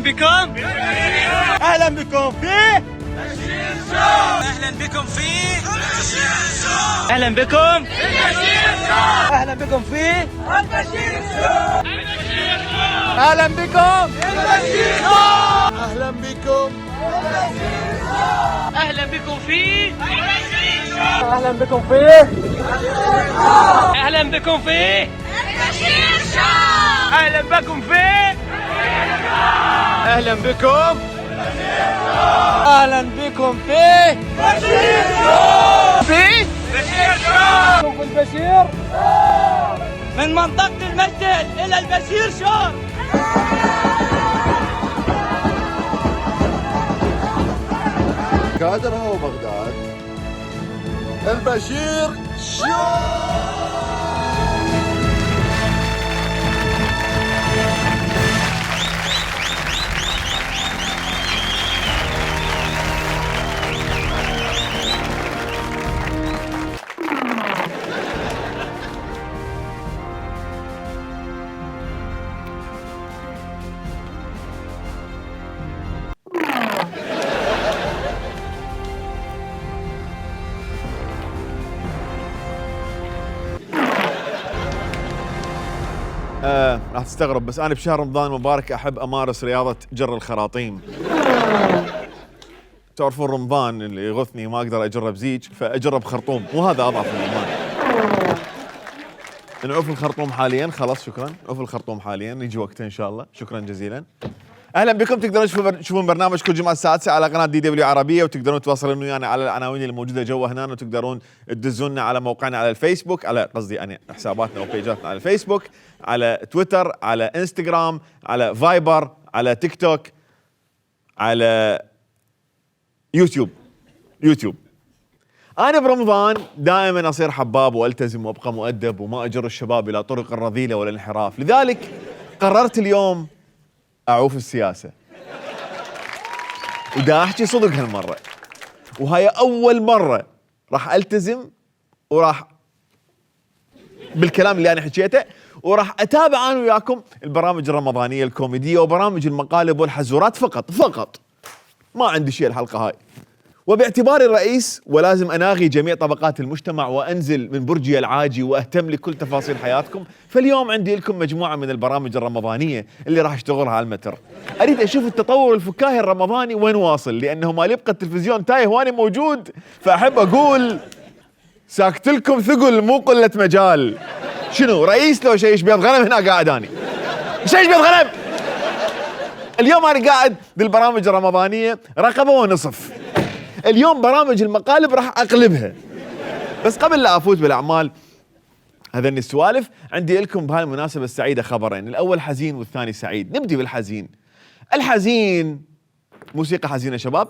بكم اهلا بكم في بشير شو. اهلا بكم في بشير شو. اهلا بكم في بشير شو. اهلا بكم في بشير شو. اهلا بكم بشير شو. اهلا بكم اهلا بكم في بشير شو. اهلا بكم في اهلا بكم في بشير شو. اهلا بكم في اهلا بكم اهلا بكم في بشير شو. في بشير شو. في البشير من منطقة المسجد إلى البشير شو. كادرها وبغداد البشير شو. راح تستغرب بس انا بشهر رمضان المبارك احب امارس رياضه جر الخراطيم. تعرفون رمضان اللي يغثني ما اقدر اجرب زيج فاجرب خرطوم وهذا اضعف الايمان. نعوف الخرطوم حاليا خلاص شكرا نعوف الخرطوم حاليا يجي وقته ان شاء الله شكرا جزيلا. اهلا بكم تقدرون تشوفون برنامج كل جمعه الساعه 9 على قناه DW عربيه وتقدرون تواصلون ويانا على العناوين الموجوده جوا هنا وتقدرون تدزونا على موقعنا على الفيسبوك على قصدي يعني حساباتنا وبيجاتنا على الفيسبوك على تويتر على انستغرام على فايبر على تيك توك على يوتيوب. انا برمضان دائما اصير حباب والتزم وابقى مؤدب وما اجر الشباب الى طرق الرذيله والانحراف، لذلك قررت اليوم اعوف السياسه ودا احكي صدق هالمره، وهي اول مره راح التزم وراح بالكلام اللي انا حكيته وراح اتابع انا وياكم البرامج الرمضانيه الكوميديه وبرامج المقالب والحزورات فقط ما عندي شيء الحلقه هاي. وباعتباري الرئيس ولازم اناغي جميع طبقات المجتمع وانزل من برجي العاجي واهتم لكل تفاصيل حياتكم، فاليوم عندي لكم مجموعه من البرامج الرمضانيه اللي راح اشتغلها على المتر. اريد اشوف التطور الفكاهي الرمضاني وين واصل، لانه ما يبقى التلفزيون تايه واني موجود، فاحب اقول ساكت لكم ثقل مو قله مجال. شنو رئيس لو شيش بيض غنم هنا قاعد اني شيش بيض غنم. اليوم انا قاعد بالبرامج الرمضانيه رقبه ونصف. اليوم برامج المقالب راح اقلبها. بس قبل لا افوت بالاعمال هذني السوالف عندي لكم بهاي المناسبه السعيده خبرين، الاول حزين والثاني سعيد. نبدي بالحزين. الحزين موسيقى حزينه شباب.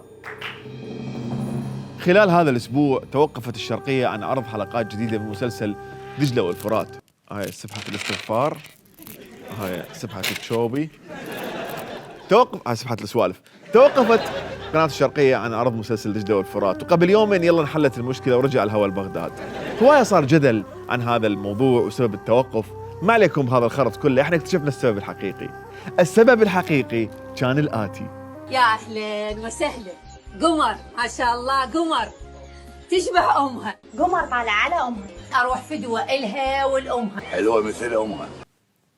خلال هذا الاسبوع توقفت الشرقيه عن عرض حلقات جديده من مسلسل دجله والفرات. هاي سبحه الاستغفار، هاي سبحه التشوبي، هاي سبحه السوالف. توقفت قناة الشرقية عن عرض مسلسل دجلة والفرات، وقبل يومين يلا انحلت المشكلة ورجع الهوى لبغداد. هواية صار جدل عن هذا الموضوع وسبب التوقف. ما عليكم بهذا الخرط كله، احنا اكتشفنا السبب الحقيقي. السبب الحقيقي كان الآتي. يا أهلا وسهلا. قمر ما شاء الله قمر تشبه أمها. قمر طالعة على أمها. أروح فدوة إلها والأمها حلوه مثل امها.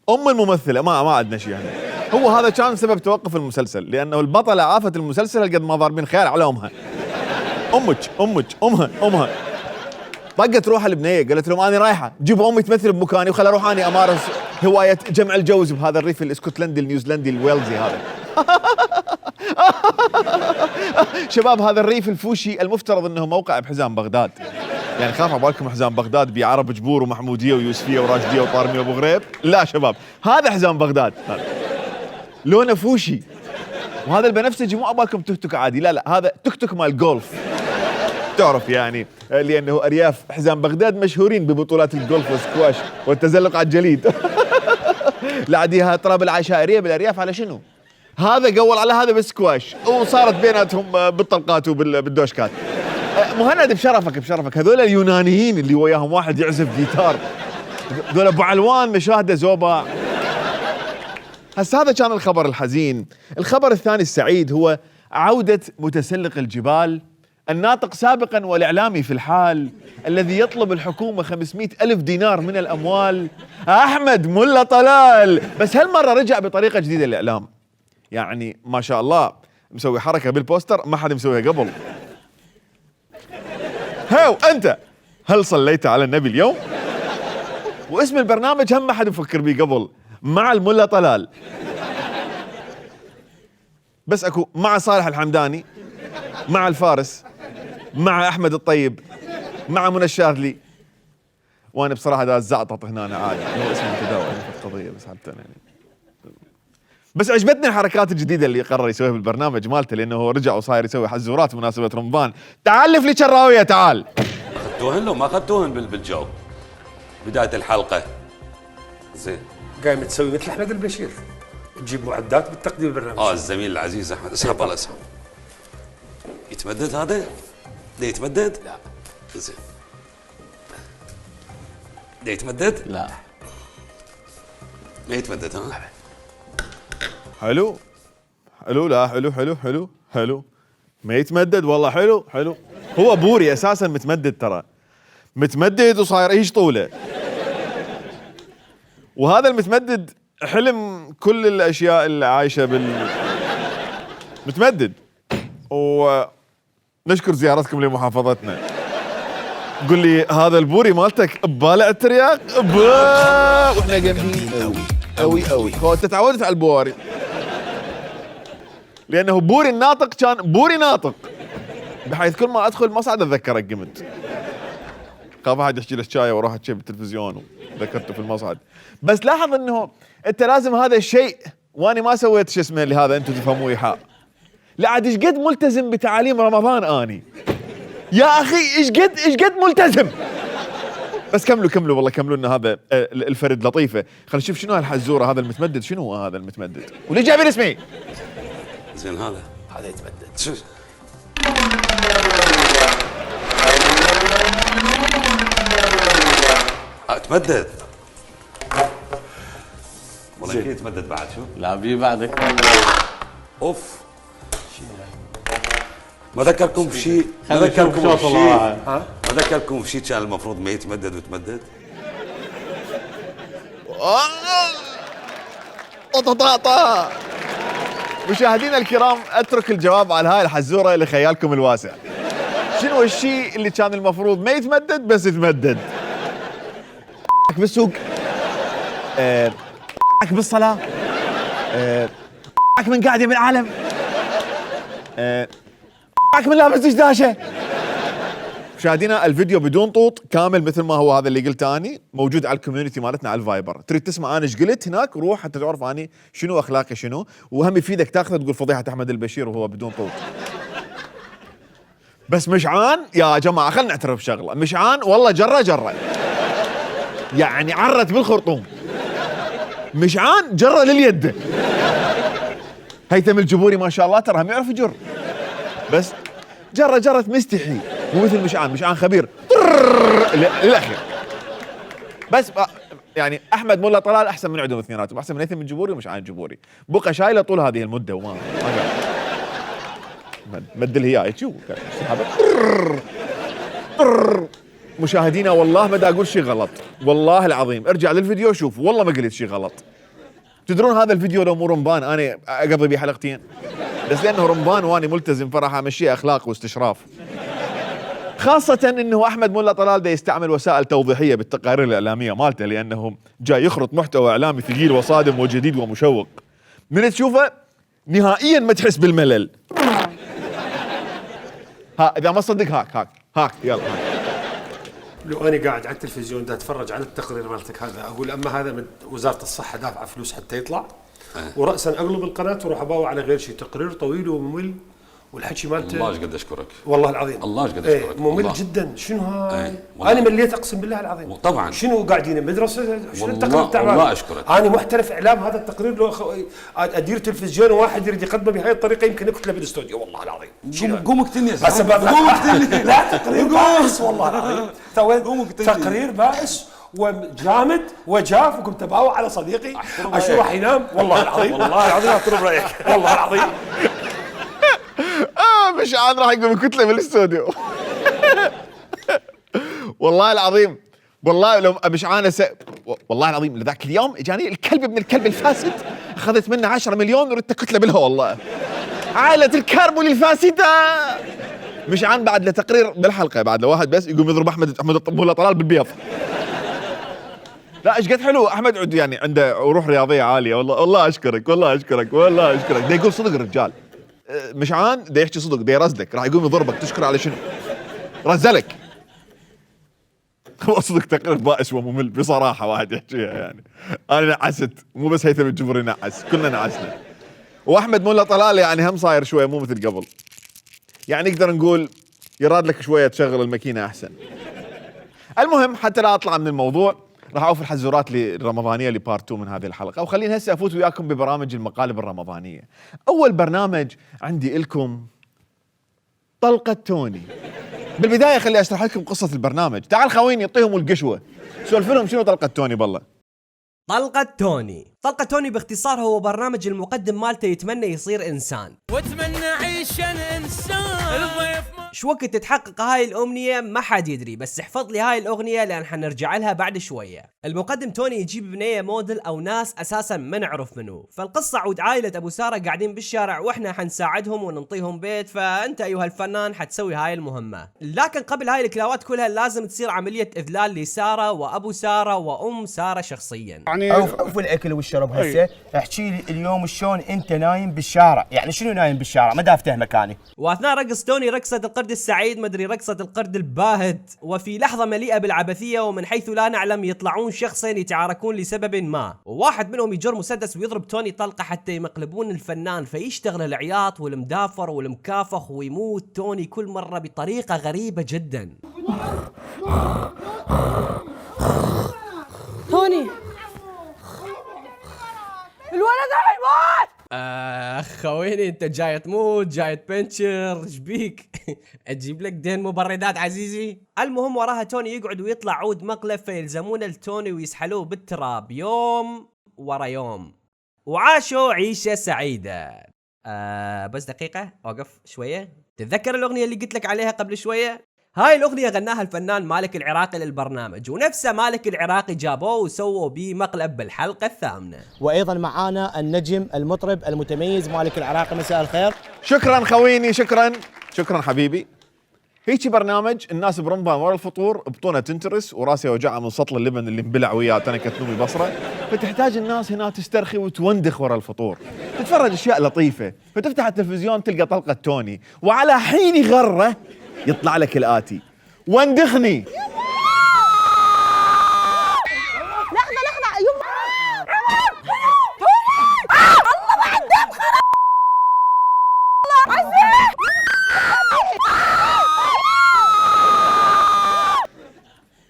ام الممثلة ما عندنا شيء يعني. هو هذا كان سبب توقف المسلسل، لأنه البطلة عافت المسلسل قد ما ضاربين خيال على أمها. أمها طقت روحها البنية، قالت لهم أنا رايحة جيبوا أمي تمثل بمكاني وخلى أروح أنا أمارس هواية جمع الجوز بهذا الريف الاسكتلندي النيوزيلندي الويلزي هذا. شباب هذا الريف الفوشي المفترض أنه موقع بحزام بغداد، يعني خاف عبالكم حزام بغداد بعرب جبور ومحمودية ويوسفية وراشدية وطارمية وابو غريب، لا شباب هذا حزام بغداد لونه فوشي، وهذا البنفسجي مو عبالكم تكتك عادي، لا هذا تكتك مال جولف، تعرف يعني لانه ارياف حزام بغداد مشهورين ببطولات الجولف والسكواش والتزلق على الجليد. لعديها طراب العشائريه بالارياف على شنو؟ هذا قول على هذا بالسكواش وصارت بيناتهم بالطلقات وبالدوشكات. مهند بشرفك هذول اليونانيين اللي وياهم واحد يعزف جيتار، هذول ابو علوان مشاهده زوبا. هسه هذا كان الخبر الحزين. الخبر الثاني السعيد هو عودة متسلق الجبال الناطق سابقا والإعلامي في الحال الذي يطلب الحكومة 500 ألف دينار من الأموال، أحمد ملا طلال. بس هالمرة رجع بطريقة جديدة للإعلام، يعني ما شاء الله مسوي حركة بالبوستر ما حد مسويها قبل. هاو أنت هل صليت على النبي اليوم؟ واسم البرنامج هم ما حد مفكر بيه قبل، مع الملا طلال. بس اكو مع صالح الحمداني، مع الفارس، مع احمد الطيب، مع منى الشاذلي. وانا بصراحه دا الزعطط هنا عادي، هو اسمه متداول في القضيه بس حتى يعني. بس عجبتني الحركات الجديده اللي قرر يسويها بالبرنامج مالته، لانه هو رجع وصاير يسوي حزورات مناسبه رمضان. تعال لف لي شراويه تعال. اخذتوهن لو ما اخذتوهن بالجو بدايه الحلقه. زين قايم تسوي مثل احمد البشير، تجيب معدات بالتقديم البرنامج. الزميل العزيز احمد اسحب الله اسحب. يتمدد هذا؟ ده يتمدد؟ لا. زين. ده يتمدد؟ لا ما يتمدد ها؟ حلو حلو، لا حلو حلو حلو حلو، ما يتمدد والله. حلو حلو، هو بوري اساسا متمدد، ترى متمدد وصاير ايش طوله. وهذا المتمدد حلم كل الاشياء اللي عايشه متمدد. ونشكر زيارتكم لمحافظتنا. قل لي هذا البوري مالتك ببالع الترياق واحنا جنبين قوي قوي قوي. هو انت تعودت على البواري، لانه بوري الناطق كان بوري ناطق، بحيث كل ما ادخل مصعد اتذكرك قمت خاف احد يحكي لك شاي واروح اتشي بالتلفزيون وذكرته في المصعد. بس لاحظ انه انت لازم هذا الشيء، واني ما سويت شو اسمه لهذا انتم تفهموا ايحاء. لا عاد ايش قد ملتزم بتعاليم رمضان اني يا اخي، ايش قد ملتزم. بس كملوا والله كملوا، ان هذا الفرد لطيفه. خلينا نشوف شنو هالحزوره، هذا المتمدد شنو هو هذا المتمدد، وليه جايبين اسمي؟ زين هذا يتمدد. شو تمدد والله كذا يتمدد بعد. شو لا بي بعدك. اوف ما ذكركم بشيء، ما ذكركم بشيء كان المفروض ما يتمدد وتمدد. طا مشاهدينا الكرام، اترك الجواب على هاي الحزوره لخيالكم الواسع. شنو الشيء اللي كان المفروض ما يتمدد بس يتمدد؟ بالسوق، بالصلاه، من قاعده بالعالم، من لابس دشداشه. مشاهدينا الفيديو بدون طوط كامل مثل ما هو، هذا اللي قلته اني موجود على الكوميونتي مالتنا على الفايبر. تريد تسمع انا ايش قلت هناك روح حتى تعرف اني شنو اخلاقي شنو، وهم يفيدك تاخذ تقول فضيحه احمد البشير وهو بدون طوط. بس مشعان يا جماعه، خلينا نعترف بشغله، مشعان والله جره يعني عرت بالخرطوم. مشعان جره لليد. هيثم الجبوري ما شاء الله ترى هم يعرف يجر، بس جرت مستحي، مو مثل مشعان خبير للاخير. بس يعني احمد ملا طلال احسن من عندهم اثنيناتهم، احسن من هيثم الجبوري ومشعان الجبوري. بقى شايله طول هذه المده وما مد الهياء شو مشاهدينا والله ما دا اقول شيء غلط، والله العظيم ارجع للفيديو شوف، والله ما قلت شيء غلط. تدرون هذا الفيديو لو مو رمضان انا اقضي بيه حلقتين، بس لانه رمضان واني ملتزم فراح امشيه اخلاق واستشراف. خاصة انه احمد ملا طلال دا يستعمل وسائل توضيحية بالتقارير الاعلامية مالته، لانه جاي يخرط محتوى اعلامي ثقيل وصادم وجديد ومشوق. من تشوفه نهائيا ما تحس بالملل. ها اذا ما تصدق هاك يلا. لو انا قاعد على التلفزيون دا اتفرج على التقرير مالتك هذا، اقول اما هذا من وزاره الصحه دافعه فلوس حتى يطلع، وراسا اقلب القناه واروح اباوع على غير شيء، تقرير طويل وممل والحكي مالته. الله ايش قد اشكرك والله العظيم، الله ايش قد اشكرك. ممل الله. جدا. شنو هاي؟ والله. انا مليت اقسم بالله العظيم. طبعا. شنو قاعدين مدرسه؟ شنو التقرير تعبان؟ والله اشكرك. انا محترف اعلام، هذا التقرير لو ادير تلفزيون وواحد يريد يقدمه بهاي الطريقه يمكن اكتله بالاستوديو والله العظيم. قوم اقتلني قوم اقتلني. لا تقرير بائس والله العظيم. تقرير بائس وجامد وجاف، وقمت اباوع على صديقي اشو راح ينام. والله العظيم والله العظيم احترم رايك والله العظيم. مشعان راح يقوم كتله بالاستوديو. والله العظيم، والله لو مشعان والله العظيم لذاك اليوم اجاني الكلب ابن الكلب الفاسد، اخذت منه 10 مليون وردت كتله بالها. والله عائلة الكربون الفاسدة. مشعان بعد له تقرير بالحلقة، بعد له واحد بس يقوم يضرب احمد مولى طلال بالبيض. لا ايش قد حلو احمد، عد يعني عنده روح رياضية عالية. والله اشكرك والله اشكرك والله اشكرك. دا يقول صدق الرجال مشعان، دا يحكي صدق، دا يرزدك، راح يقوم يضربك تشكر على شنو؟ رزلك. هو صدق تقرير بائس وممل بصراحة، واحد يحكيها يعني. انا نعست، مو بس هيثم الجبري نعس، كلنا نعسنا. واحمد مولا طلال يعني هم صاير شويه مو مثل قبل، يعني نقدر نقول يراد لك شويه تشغل الماكينه احسن. المهم حتى لا اطلع من الموضوع، راح اوفر الحزورات الرمضانيه لبارت 2 من هذه الحلقه، وخليني هسه افوت وياكم ببرامج المقالب الرمضانيه. اول برنامج عندي لكم طلقه توني. بالبدايه خلي اشرح لكم قصه البرنامج. تعال خويني اعطيهم القشوه، سولف لهم شنو طلقه توني. بالله طلقة توني باختصار هو برنامج المقدم مالته يتمنى يصير إنسان، واتمنى اعيش انسان. الضيف شو وقت تتحقق هاي الأمنية ما حد يدري، بس احفظ لي هاي الأغنية لأن حنرجع لها بعد شوية. المقدم توني يجيب بنية موديل أو ناس أساسا ما نعرف منو، فالقصة عود عائلة أبو سارة قاعدين بالشارع وإحنا حنساعدهم وننطيهم بيت، فأنت أيها الفنان حتسوي هاي المهمة. لكن قبل هاي الكلاوات كلها لازم تصير عملية إذلال لسارة وأبو سارة وأم سارة شخصيا. يعني اوف الاكل والشرب هسه احكي لي اليوم شلون انت نايم بالشارع، يعني شنو نايم بالشارع ما دافته مكاني. واثناء رقص توني رقصة القرد السعيد مدري رقصة القرد الباهت، وفي لحظة مليئة بالعبثية ومن حيث لا نعلم يطلعون شخصين يتعاركون لسبب ما، وواحد منهم يجر مسدس ويضرب توني طلقة حتى يمقلبون الفنان، فيشتغل العياط والمدافر والمكافخ ويموت توني كل مرة بطريقة غريبة جدا. توني الولد راح يموت. خويني انت جاي تموت، جاي تبنشر، شبيك؟ اجيب لك دين مبردات عزيزي. المهم وراها توني يقعد ويطلع عود مقلب، فيلزمون التوني ويسحلوه بالتراب يوم ورا يوم، وعاشوا عيشة سعيدة. بس دقيقة اوقف شوية، تتذكر الأغنية اللي قلت لك عليها قبل شوية؟ هاي الأغنية غناها الفنان مالك العراقي للبرنامج، ونفسه مالك العراقي جابوه وسووا بيه مقلب بالحلقة الثامنة. وايضا معانا النجم المطرب المتميز مالك العراقي، مساء الخير. شكرا خويني، شكرا حبيبي. هيجي برنامج الناس برمضان ورا الفطور بطونة تنترس وراسي وجعها من سطل اللبن اللي انبلع وياه تنكة نومي بصرة، فتحتاج الناس هنا تسترخي وتوندخ ورا الفطور، تتفرج اشياء لطيفة، فتفتح التلفزيون تلقى طلقة توني، وعلى حين غرة يطلع لك الآتي: وندخني. لحظة يما الله ما عندهم خرا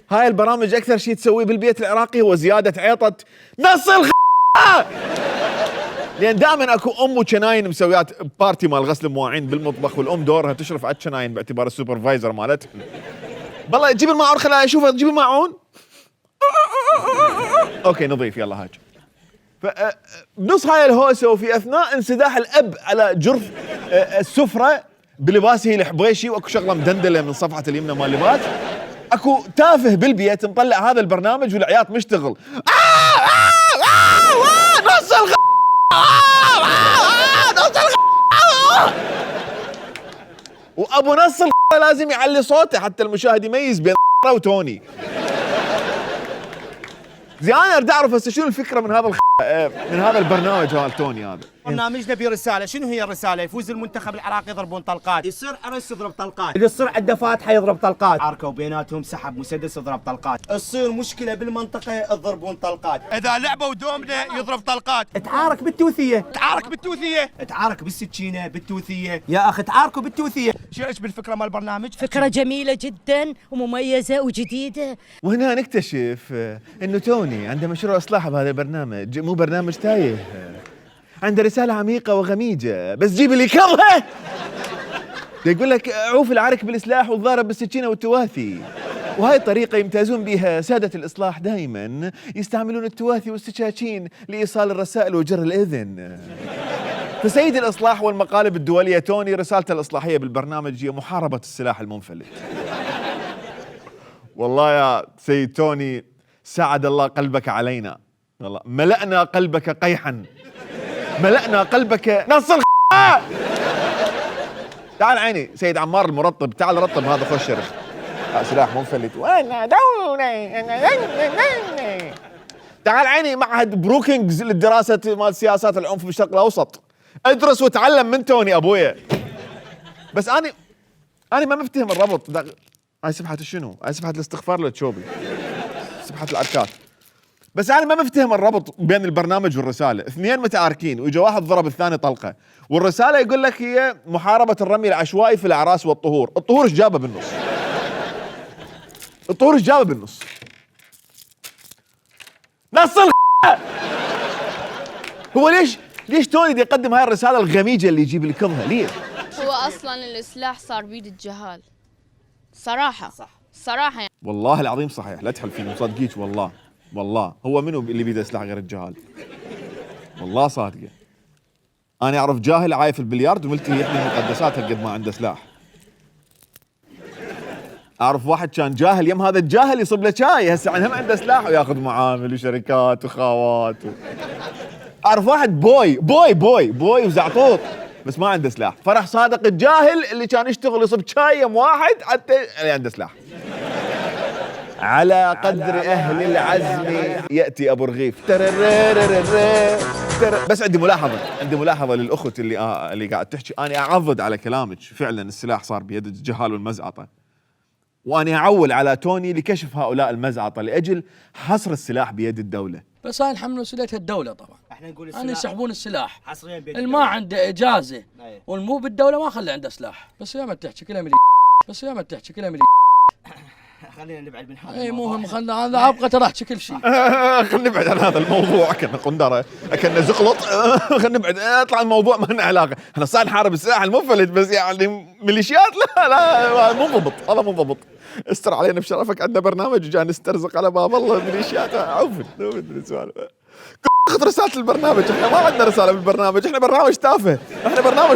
الله هاي البرامج أكثر شيء تسويه بالبيت العراقي هو زيادة عيطة نص لأن دائما اكو ام وشناين مسويات بارتي مال غسل المواعين بالمطبخ، والام دورها تشرف على الشناين باعتبار السوبرفايزر مالتها. بالله جيب الماعون، خليني اشوفها، جيب الماعون. اوكي نظيف، يلا هاج. بنص هاي الهوسه وفي اثناء انسداح الاب على جرف السفره بلباسه الحبيشي، واكو شغله مدندله من صفحه اليمنى مال اللباس، اكو تافه بالبيت مطلع هذا البرنامج والعياط مشتغل. نص وابو نص لازم يعلي صوته حتى المشاهد يميز بين وتوني. زي انا اريد اعرف هسه شنو الفكره من هذا البرنامج مال توني هذا. برنامجنا برساله، شنو هي الرساله؟ يفوز المنتخب العراقي يضربون طلقات، يصير ارس يضرب طلقات، اللي يصير عنده فاتحه يضرب طلقات، عركوا بيناتهم سحب مسدس يضرب طلقات، تصير مشكله بالمنطقه يضربون طلقات، اذا لعبوا دومنا يضرب طلقات، تعارك بالتوثيه، تعارك بالسكينه بالتوثيه، يا اخي تعاركوا بالتوثيه. شو ايش بالفكره مال البرنامج؟ فكرة جميلة جدا ومميزة وجديدة. وهنا نكتشف انه توني عنده مشروع اصلاح بهذا البرنامج، مو برنامج تايه، عنده رسالة عميقة وغميجة، بس جيب اللي كظهه. يقول لك عوف العرك بالإصلاح والضارب بالسكينة والتواثي. وهاي الطريقة يمتازون بها سادة الإصلاح، دائما يستعملون التواثي والسكاكين لإيصال الرسائل وجر الإذن. فسيد الإصلاح والمقالب الدولية توني رسالته الإصلاحية بالبرنامج هي محاربة السلاح المنفلت. والله يا سيد توني ساعد الله قلبك علينا، والله ملأنا قلبك قيحا، ملأنا قلبك نص تعال عيني سيد عمار المرطب، تعال رطب هذا خوش شرخ. سلاح منفلت وانا دولة. تعال عيني معهد بروكينجز للدراسة مال سياسات العنف بالشرق الأوسط، ادرس وتعلم من توني أبويا. بس أنا ما مفتهم الربط. هاي سبحة شنو؟ هاي سبحة الاستغفار للتشوبي، سبحة الأركات. بس أنا ما مفتهم الربط بين البرنامج والرسالة، اثنين متعاركين وإجا واحد ضرب الثاني طلقة، والرسالة يقول لك هي محاربة الرمي العشوائي في الأعراس والطهور. الطهور ايش جابه بالنص؟ الطهور ايش جابه بالنص؟ نص هو ليش توني دي يقدم هاي الرسالة الغميجة اللي يجيب الكظها؟ ليش؟ هو اصلا السلاح صار بيد الجهال صراحة. صراحة يعني. والله العظيم صحيح، لا تحلفيني مصدقيك والله هو منو اللي بيده سلاح غير الجهال؟ والله صادقة. أنا أعرف جاهل عايف البليارد وملتهي يحمي مقدساتها قد ما عنده سلاح. أعرف واحد كان جاهل يم هذا الجاهل يصب له شاي، هسه هم عنده سلاح وياخذ معامل وشركات وخاوات أعرف واحد بوي وزعطوط بس ما عنده سلاح، فرح صادق الجاهل اللي كان يشتغل يصب شاي يم واحد حتى اللي عنده سلاح. على قدر أهل العزم يأتي أبو رغيف. بس عندي ملاحظة للأخت اللي قاعد تحكي. أنا أعضد على كلامك، فعلا السلاح صار بيد الجهال والمزعطة، وأنا أعول على توني لكشف هؤلاء المزعطة لأجل حصر السلاح بيد الدولة. بس هاي نحمل مسؤولية الدولة طبعا. احنا نقول أن يسحبون السلاح حصريا بيد اللي ما عنده إجازة والمو بالدولة ما خلى عنده سلاح. بس يا ما تحكي كلام خلينا نبعد من هذا. اي مهم، خلنا هذا ابغى ترى احكي كل شيء. خلينا نبعد عن هذا الموضوع، كنا قندره كنا زقلط. خلينا نبعد، اطلع الموضوع ما لنا علاقه. احنا صار نحارب السلاح المنفلت بس يعني ميليشيات لا هذا منضبط. استر علينا بشرفك، عندنا برنامج وجاي نسترزق على باب الله ميليشيات. عفوا سؤال اخذ رسالة البرنامج. احنا ما عندنا رسالة بالبرنامج، احنا برنامج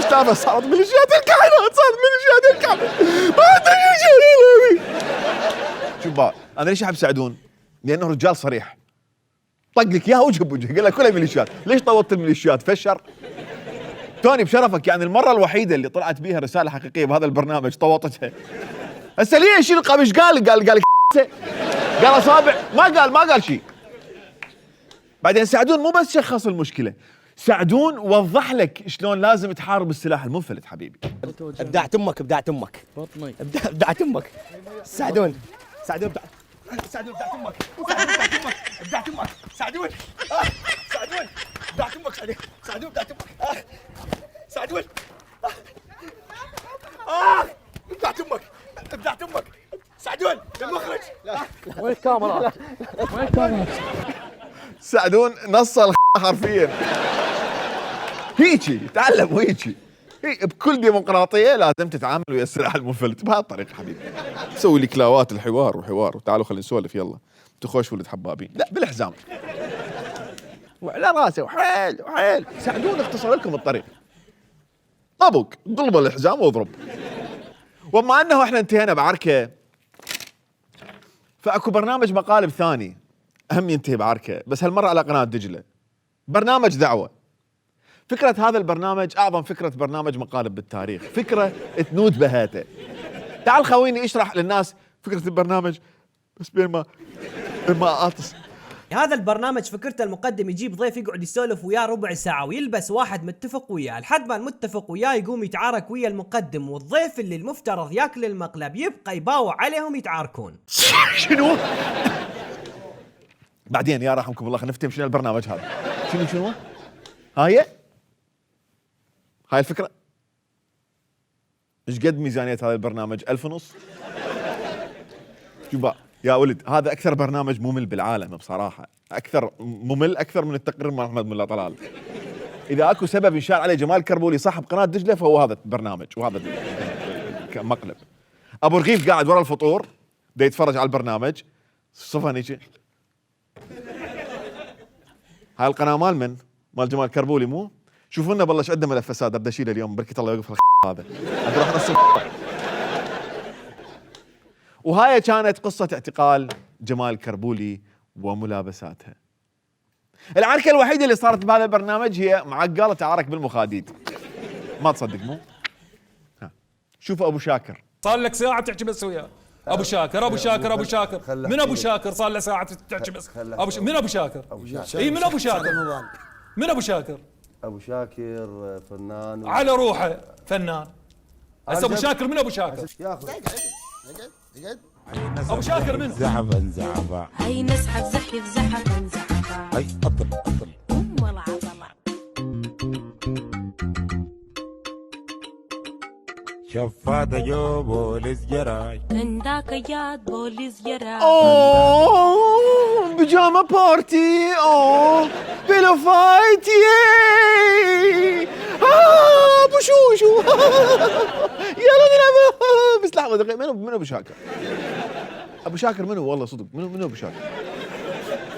تافه. صارت ميليشيات الكائنات، ما عندنا شيء. شوف بقى انا ليش احب سعدون؟ لانه رجال صريح، طق لك اياها وجه بوجه، قال لك كلها ميليشيات. ليش طوطت الميليشيات؟ فشر توني بشرفك، يعني المره الوحيده اللي طلعت بيها رساله حقيقيه بهذا البرنامج طوطتها. هسه ليش يلقى مش قال اصابع، ما قال شيء. بعدين سعدون مو بس شخص المشكله، سعدون وضح لك شلون لازم تحارب السلاح المنفلت. حبيبي ابدعت امك ابدعت امك سعدون ابدعت امك ابدعت امك سعدون ابدعت امك سعدون المخرج. وين الكاميرات؟ سعدون نص حرفيا. هيجي تعلم وهيجي. بكل ديمقراطيه لازم تتعامل ويا السلاح المنفلت بهالطريقه حبيبي. سوي لي كلاوات الحوار وتعالوا خلينا نسولف يلا. تخوش ولد حبابين، لا بالحزام وعلى راسه وحيل. سعدون اختصر لكم الطريق، طبق قلب الحزام واضرب. وبما انه احنا انتهينا بعركه، فاكو برنامج مقالب ثاني اهم ينتهي بعركه، بس هالمره على قناه دجله. برنامج دعوه. فكره هذا البرنامج اعظم فكره برنامج مقالب بالتاريخ، فكره تنود بهاته. تعال خويني اشرح للناس فكره البرنامج بس بين ما اطس. هذا البرنامج فكرته المقدم يجيب ضيف يقعد يسولف وياه ربع ساعة ويلبس واحد متفق وياه، لحد ما المتفق وياه يقوم يتعارك ويا المقدم، والضيف اللي المفترض ياكل المقلب يبقى يباوع عليهم يتعاركون. شنو؟ بعدين يا رحمكم الله خلينا نفتهم شنو البرنامج هذا. شنو؟ هاي الفكرة. ايش قد ميزانية هذا البرنامج؟ 1500. شوف بقى يا ولد، هذا اكثر برنامج ممل بالعالم بصراحه، ممل اكثر من التقرير مع احمد ملا طلال. اذا اكو سبب يشار عليه جمال كربولي صاحب قناه دجله فهو هذا البرنامج وهذا المقلب. ابو رغيف قاعد ورا الفطور دا يتفرج على البرنامج صفن هيك. هاي القناه مال من؟ مال جمال كربولي مو؟ شوفوا لنا بالله ايش عنده ملف فساد بدي اشيله اليوم بركة الله يوقف هذا. اروح نص. وهاي كانت قصة اعتقال جمال كربولي وملابساتها. العركة الوحيدة اللي صارت بهذا البرنامج هي معقلة تعارك بالمخاديد. ما تصدق مو؟ ها. شوفوا ابو شاكر صار لك ساعة تحكي بس وياه. ابو شاكر ابو شاكر ابو شاكر من ابو شاكر صار له ساعة تحكي بس. من ابو شاكر؟ اي من ابو شاكر؟ من ابو شاكر؟ ابو شاكر فنان على روحه فنان. هسه ابو شاكر من ابو شاكر؟ ابو شاكر من؟ زعبا هاي نسحب زحف زحف زحف هاي اطل والله عضلة. شفاطة جو بوليس جراي عندك ياد بوليس جراي. اوه بيجاما بارتي. اوه بيلو فايت. ياي بوشوشو. يلا نلعب. بس لحظه دقيقه منو ابو شاكر؟ ابو شاكر منو والله صدق منو ابو شاكر؟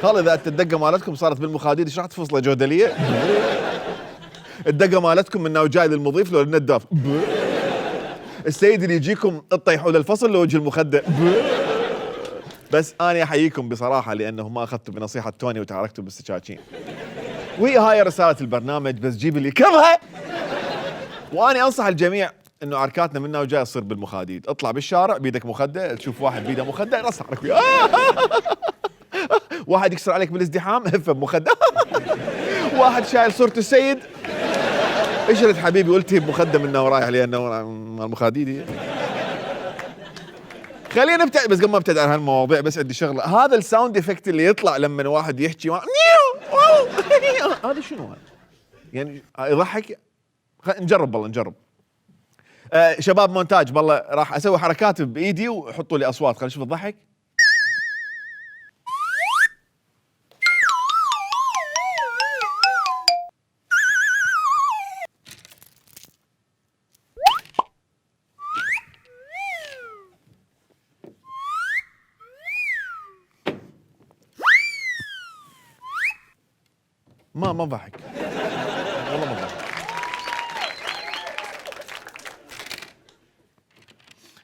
قال اذا الدقه مالتكم صارت بالمخاديد ايش راح تفصله جودليه؟ الدقه مالتكم من وجاي للمضيف لو للنداف. السيد اللي يجيكم تطيحوا للفصل لو وجه المخدة. بس انا احييكم بصراحه لانه ما اخذتوا بنصيحه توني وتعاركتوا بالسكاكين. وهي هاي رساله البرنامج بس جيب اللي كرهه. وانا انصح الجميع انه عركاتنا منا وجاي تصير بالمخاديد. اطلع بالشارع بيدك مخده تشوف واحد بيده مخده رص عليك وياه. واحد يكسر عليك بالازدحام هفه بمخده. واحد شايل صورة السيد اجرت حبيبي قلت بمخده منا ورايح لانه مال المخاديد. خلينا نبتعد بس قبل ما ابتعد عن هالمواضيع بس عندي شغله. هذا الساوند افكت اللي يطلع لما واحد يحكي هذا شنو هذا؟ يعني يضحك. نجرب بالله نجرب. شباب مونتاج بالله راح اسوي حركات بايدي وحطوا لي اصوات خلينا نشوف الضحك. ما ضحك والله ما ضحك.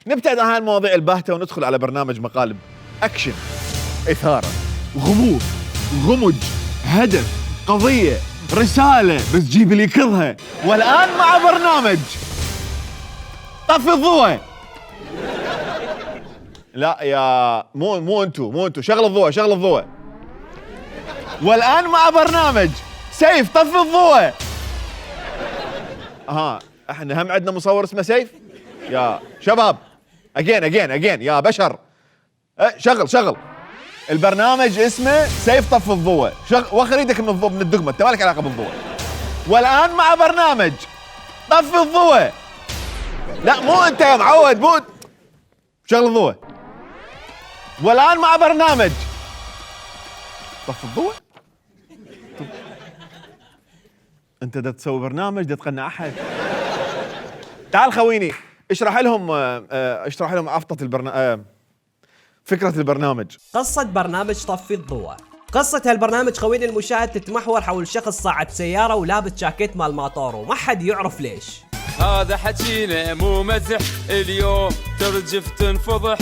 نبتعد عن هالمواضيع الباهتة وندخل على برنامج مقالب أكشن، إثارة، غموض، غمج، هدف، قضية، رسالة بس جيب اللي يكرهها. والآن مع برنامج طفي الضوء. لا يا مو انتو شغل الضوء. والآن مع برنامج سيف طفي الضوء. احنا هم عندنا مصور اسمه سيف يا شباب. اجين يا بشر. شغل البرنامج اسمه سيف طفي الضوء. وخر ايدك من الضوء من الدقمه انت مالك علاقه بالضوء. والآن مع برنامج طفي الضوء. لا مو انت يا معود مو شغل الضوء. والآن مع برنامج طفي الضوء. انت دا تسوي برنامج دا تقنع احد. تعال خويني اشرح لهم عفطة البرنامج. فكرة البرنامج. قصة برنامج طفي الضوء. قصة هالبرنامج خويني المشاهد تتمحور حول شخص صاعد سيارة ولابس جاكيت مال ماطور وما حد يعرف ليش. هذا حكينا مو مزح اليوم ترجف تنفضح.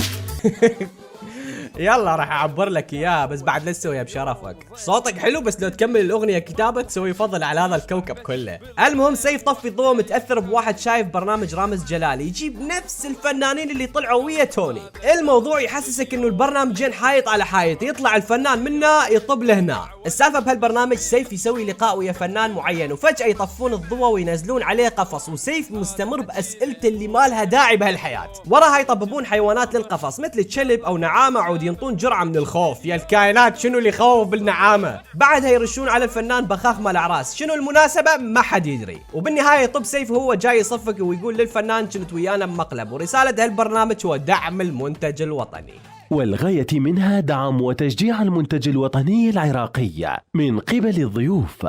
يلا راح اعبر لك اياه بس بعد لا تسويها بشرفك. صوتك حلو بس لو تكمل الاغنيه كتابه تسوي فضل على هذا الكوكب كله. المهم سيف طفي الضوء متاثر بواحد شايف برنامج رامز جلال يجيب نفس الفنانين اللي طلعوا ويا توني. الموضوع يحسسك انه البرنامجين حايط على حايط، يطلع الفنان منه يطب له هنا. السالفه بهالبرنامج سيف يسوي لقاء ويا فنان معين وفجاه يطفون الضوء وينزلون عليه قفص وسيف مستمر باسئلته اللي ما لها داعي بهالحياه. وراها يطببون حيوانات للقفص مثل الكلب او نعامه عود ينطون جرعه من الخوف. يا الكائنات شنو اللي يخوف بالنعامه؟ بعدها يرشون على الفنان بخاخ مال اعراس. شنو المناسبه؟ ما حد يدري. وبالنهايه يطب سيف وهو جاي يصفق ويقول للفنان كنت ويانا بمقلب. ورساله هالبرنامج هو دعم المنتج الوطني. والغاية منها دعم وتشجيع المنتج الوطني العراقي من قبل الضيوف.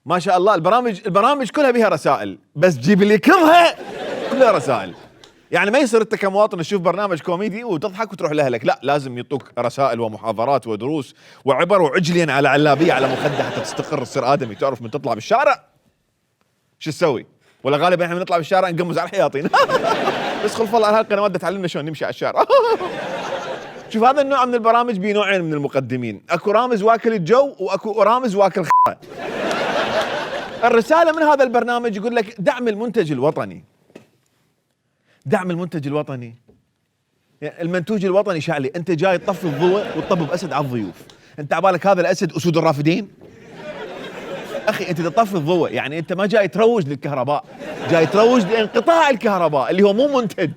ما شاء الله البرامج كلها بها رسائل بس جيب اللي يكرهها كلها رسائل. يعني ما يصير انت كمواطن تشوف برنامج كوميدي وتضحك وتروح لاهلك، لا لازم يعطوك رسائل ومحاضرات ودروس وعبر وعجلين على علابيه على مخده حتى تستقر تصير ادمي، تعرف من تطلع بالشارع شو تسوي؟ ولا غالبا احنا بنطلع بالشارع نقمز على الحياطين. بس خلف الله على هالقنوات تعلمنا شلون نمشي على الشارع. شوف هذا النوع من البرامج بنوعين من المقدمين، اكو رامز واكل الجو واكو رامز واكل خ. الرساله من هذا البرنامج يقول لك دعم المنتج الوطني. دعم المنتج الوطني، يعني المنتوج الوطني شعلي، انت جاي تطفي الضوء وتطبب اسد على الضيوف، انت عبالك هذا الاسد اسود الرافدين؟ اخي انت تطفي الضوء، يعني انت ما جاي تروج للكهرباء، جاي تروج لانقطاع الكهرباء اللي هو مو منتج.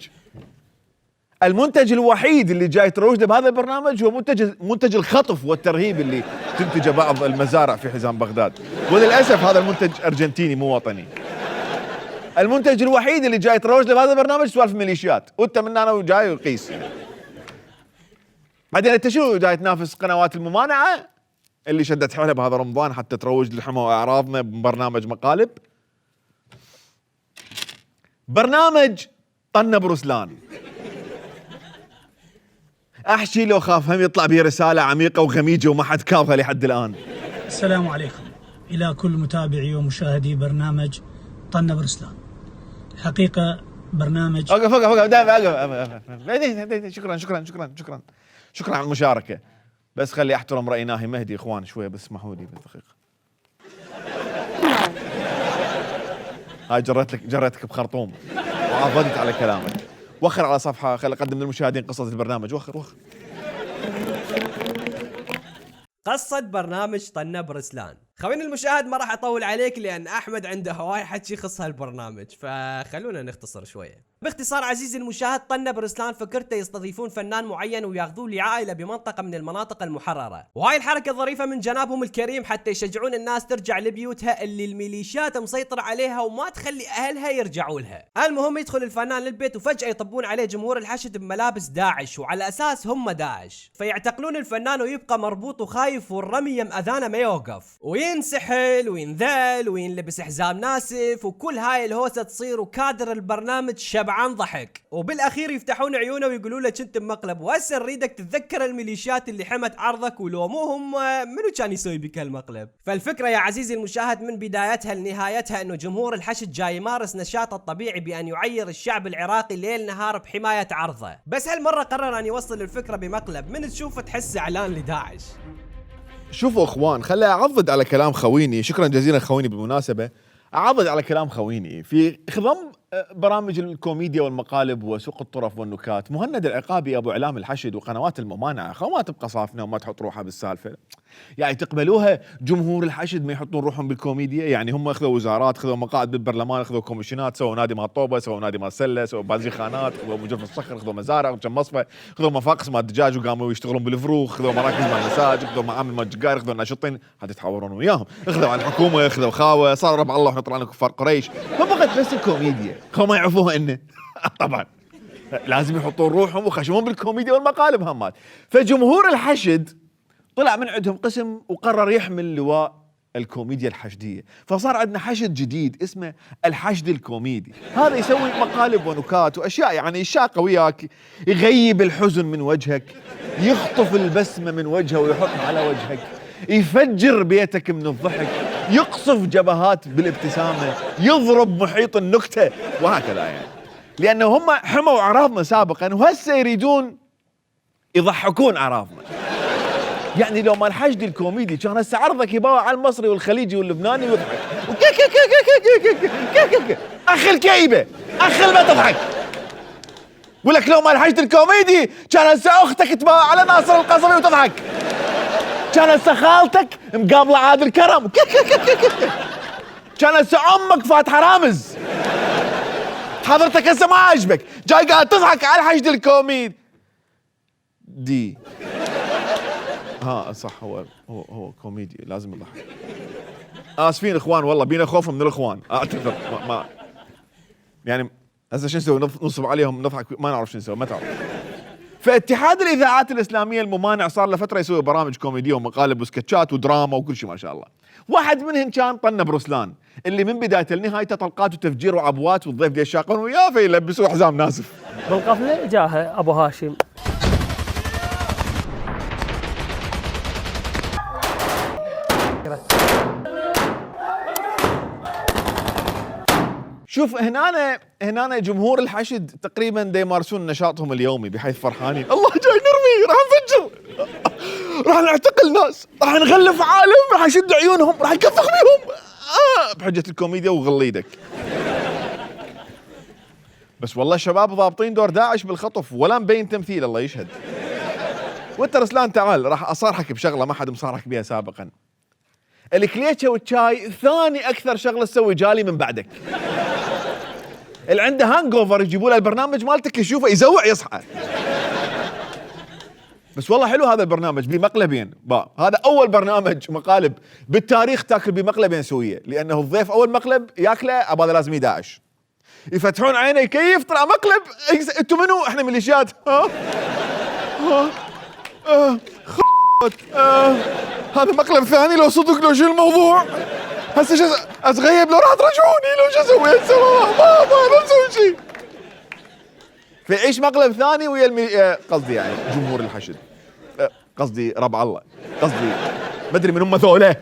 المنتج الوحيد اللي جاي تروج له بهذا البرنامج هو منتج الخطف والترهيب اللي تنتجه بعض المزارع في حزام بغداد، وللاسف هذا المنتج ارجنتيني مو وطني. المنتج الوحيد اللي جاي تروج له بهذا البرنامج سوالف ميليشيات، وانت من هنا وجاي وقيس. بعدين انت شو جاي تنافس قنوات الممانعه اللي شدت حولها بهذا رمضان حتى تروج للحمى واعراضنا ببرنامج مقالب؟ برنامج طنة برسلان، احشي لو خاف هم يطلع به رساله عميقه وغميجه وما حد كاظها لحد الان. السلام عليكم الى كل متابعي ومشاهدي برنامج طنة برسلان. حقيقه برنامج وقف شكرا على المشاركه، بس خلي احترم راي ناهي مهدي اخوان شويه، بس اسمحوا لي بالدقيقه. هاي جريتك بخرطوم وعضدت على كلامك. وخر على صفحه، خلي اقدم للمشاهدين قصه البرنامج. وخر قصة برنامج طنة برسلان. خوينا المشاهد ما راح اطول عليك لان احمد عنده هواي حكي يخص هالبرنامج، فخلونا نختصر شويه. باختصار عزيزي المشاهد، طنة برسلان فكرته يستضيفون فنان معين وياخذوه لعائله بمنطقه من المناطق المحرره، وهاي الحركه ظريفه من جنابهم الكريم حتى يشجعون الناس ترجع لبيوتها اللي الميليشيات مسيطره عليها وما تخلي اهلها يرجعوا لها. المهم يدخل الفنان للبيت وفجاه يطبون عليه جمهور الحشد بملابس داعش وعلى اساس هم داعش، فيعتقلون الفنان ويبقى مربوط وخايف والرمي اذانه ما يوقف، وينسحل وينذل وينلبس حزام ناسف وكل هاي الهوسه تصير، وكادر البرنامج شبعان ضحك، وبالاخير يفتحون عيونه ويقولوا له كنت بمقلب وهسه نريدك تتذكر الميليشيات اللي حمت عرضك ولو مو هم منو كان يسوي بك هالمقلب. فالفكره يا عزيزي المشاهد من بدايتها لنهايتها انه جمهور الحشد جاي يمارس نشاطه الطبيعي بان يعير الشعب العراقي ليل نهار بحمايه عرضه، بس هالمره قرر ان يوصل الفكره بمقلب من تشوفه تحس اعلان لداعش. شوفوا اخوان، خلي اعضد على كلام خويني، شكرا جزيلا خويني بالمناسبه، اعضد على كلام خويني في خضم برامج الكوميديا والمقالب وسوق الطرف والنكات. مهند العقابي ابو اعلام الحشد وقنوات الممانعه خو ما تبقى صافنه وما تحط روحها بالسالفه، يعني تقبلوها جمهور الحشد ما يحطون روحهم بالكوميديا؟ يعني هم اخذوا وزارات، اخذوا مقاعد بالبرلمان، اخذوا كوميشنات، سووا نادي مال طوبه، سووا نادي مال سله، سووا بازيخانات، اخذوا مجرف الصخر، اخذوا مزارع وكم مصفى، اخذوا مفاقس مال دجاج وقاموا يشتغلون بالفروخ، اخذوا مراكز مال مساج، اخذوا معامل مال جقاير، اخذوا ناشطين، هذا يتحاورون وياهم، اخذوا على الحكومه، اخذوا خاوه، صار ربع الله ونطلع لنا كفار قريش، فبقت بس الكوميديا، هم ما يعرفوها انه طبعا لازم يحطون روحهم وخشمون بالكوميديا والمقالب همات. فجمهور الحشد طلع من عندهم قسم وقرر يحمل لواء الكوميديا الحشديه، فصار عندنا حشد جديد اسمه الحشد الكوميدي. هذا يسوي مقالب ونكات واشياء يعني شاقه وياك، يغيب الحزن من وجهك، يخطف البسمه من وجهه ويحطها على وجهك، يفجر بيتك من الضحك، يقصف جبهات بالابتسامه، يضرب محيط النكته وهكذا يعني. لانه هم حموا اعراضنا سابقا وهسه يريدون يضحكون اعراضنا. يعني لو ما الحشد الكوميدي كان هسه عرضك يباوع على المصري والخليجي واللبناني ويضحك اخي الكئيبه اخي ما تضحك. ولك لو ما الحشد الكوميدي كان هسه اختك تباوع على ناصر القصبي وتضحك، كان هسه خالتك مقابله عادل كرم، كان هسه امك فاتحه رامز، حضرتك هسه ما عاجبك جاي قاعد تضحك على الحشد الكوميدي دي. صح، هو كوميدي لازم يضحك. اسفين اخوان والله بينا خوف من الاخوان، اعتذر ما يعني هسه شو نسوي؟ ننصب عليهم نضحك ما نعرف شو نسوي، ما تعرف. فاتحاد الاذاعات الاسلاميه الممانع صار له فتره يسوي برامج كوميديه ومقالب وسكتشات ودراما وكل شيء ما شاء الله. واحد منهم كان طنب رسلان اللي من بدايته لنهايته طلقات وتفجير وعبوات، والضيف دي يشاقون وياه فيلبسوه حزام ناسف. بالقفله جاه ابو هاشم. شوف هنا جمهور الحشد تقريبا دا يمارسون نشاطهم اليومي بحيث فرحانين، الله جاي نرمي، راح نفجر، راح نعتقل ناس، راح نغلف عالم، راح نشد عيونهم، راح نكفخ بيهم بحجة الكوميديا وغليدك. بس والله الشباب ضابطين دور داعش بالخطف ولا مبين تمثيل، الله يشهد. وانت رسلان تعال راح اصارحك بشغله ما حد مصارحك بها سابقا. الكليتشه والشاي ثاني اكثر شغله تسوي جالي من بعدك. اللي عنده هانج اوفر يجيبوا له البرنامج مالتك يشوفه يزوع يصحى. بس والله حلو هذا البرنامج بمقلبين، هذا اول برنامج مقالب بالتاريخ تاكل بمقلبين سويه، لانه الضيف اول مقلب ياكله هذا لازم يداعش. يفتحون عينه يكيف طلع مقلب، انتم منو؟ احنا ميليشيات. هذا مقلب ثاني لو صدق لو شو الموضوع؟ هسه شو اتغيب لو راح ترجعوني لو شو اسوي؟ ما نسوي شيء. فيعيش مقلب ثاني ويا قصدي يعني جمهور الحشد، قصدي ربع الله، قصدي ما ادري من هم ذولا.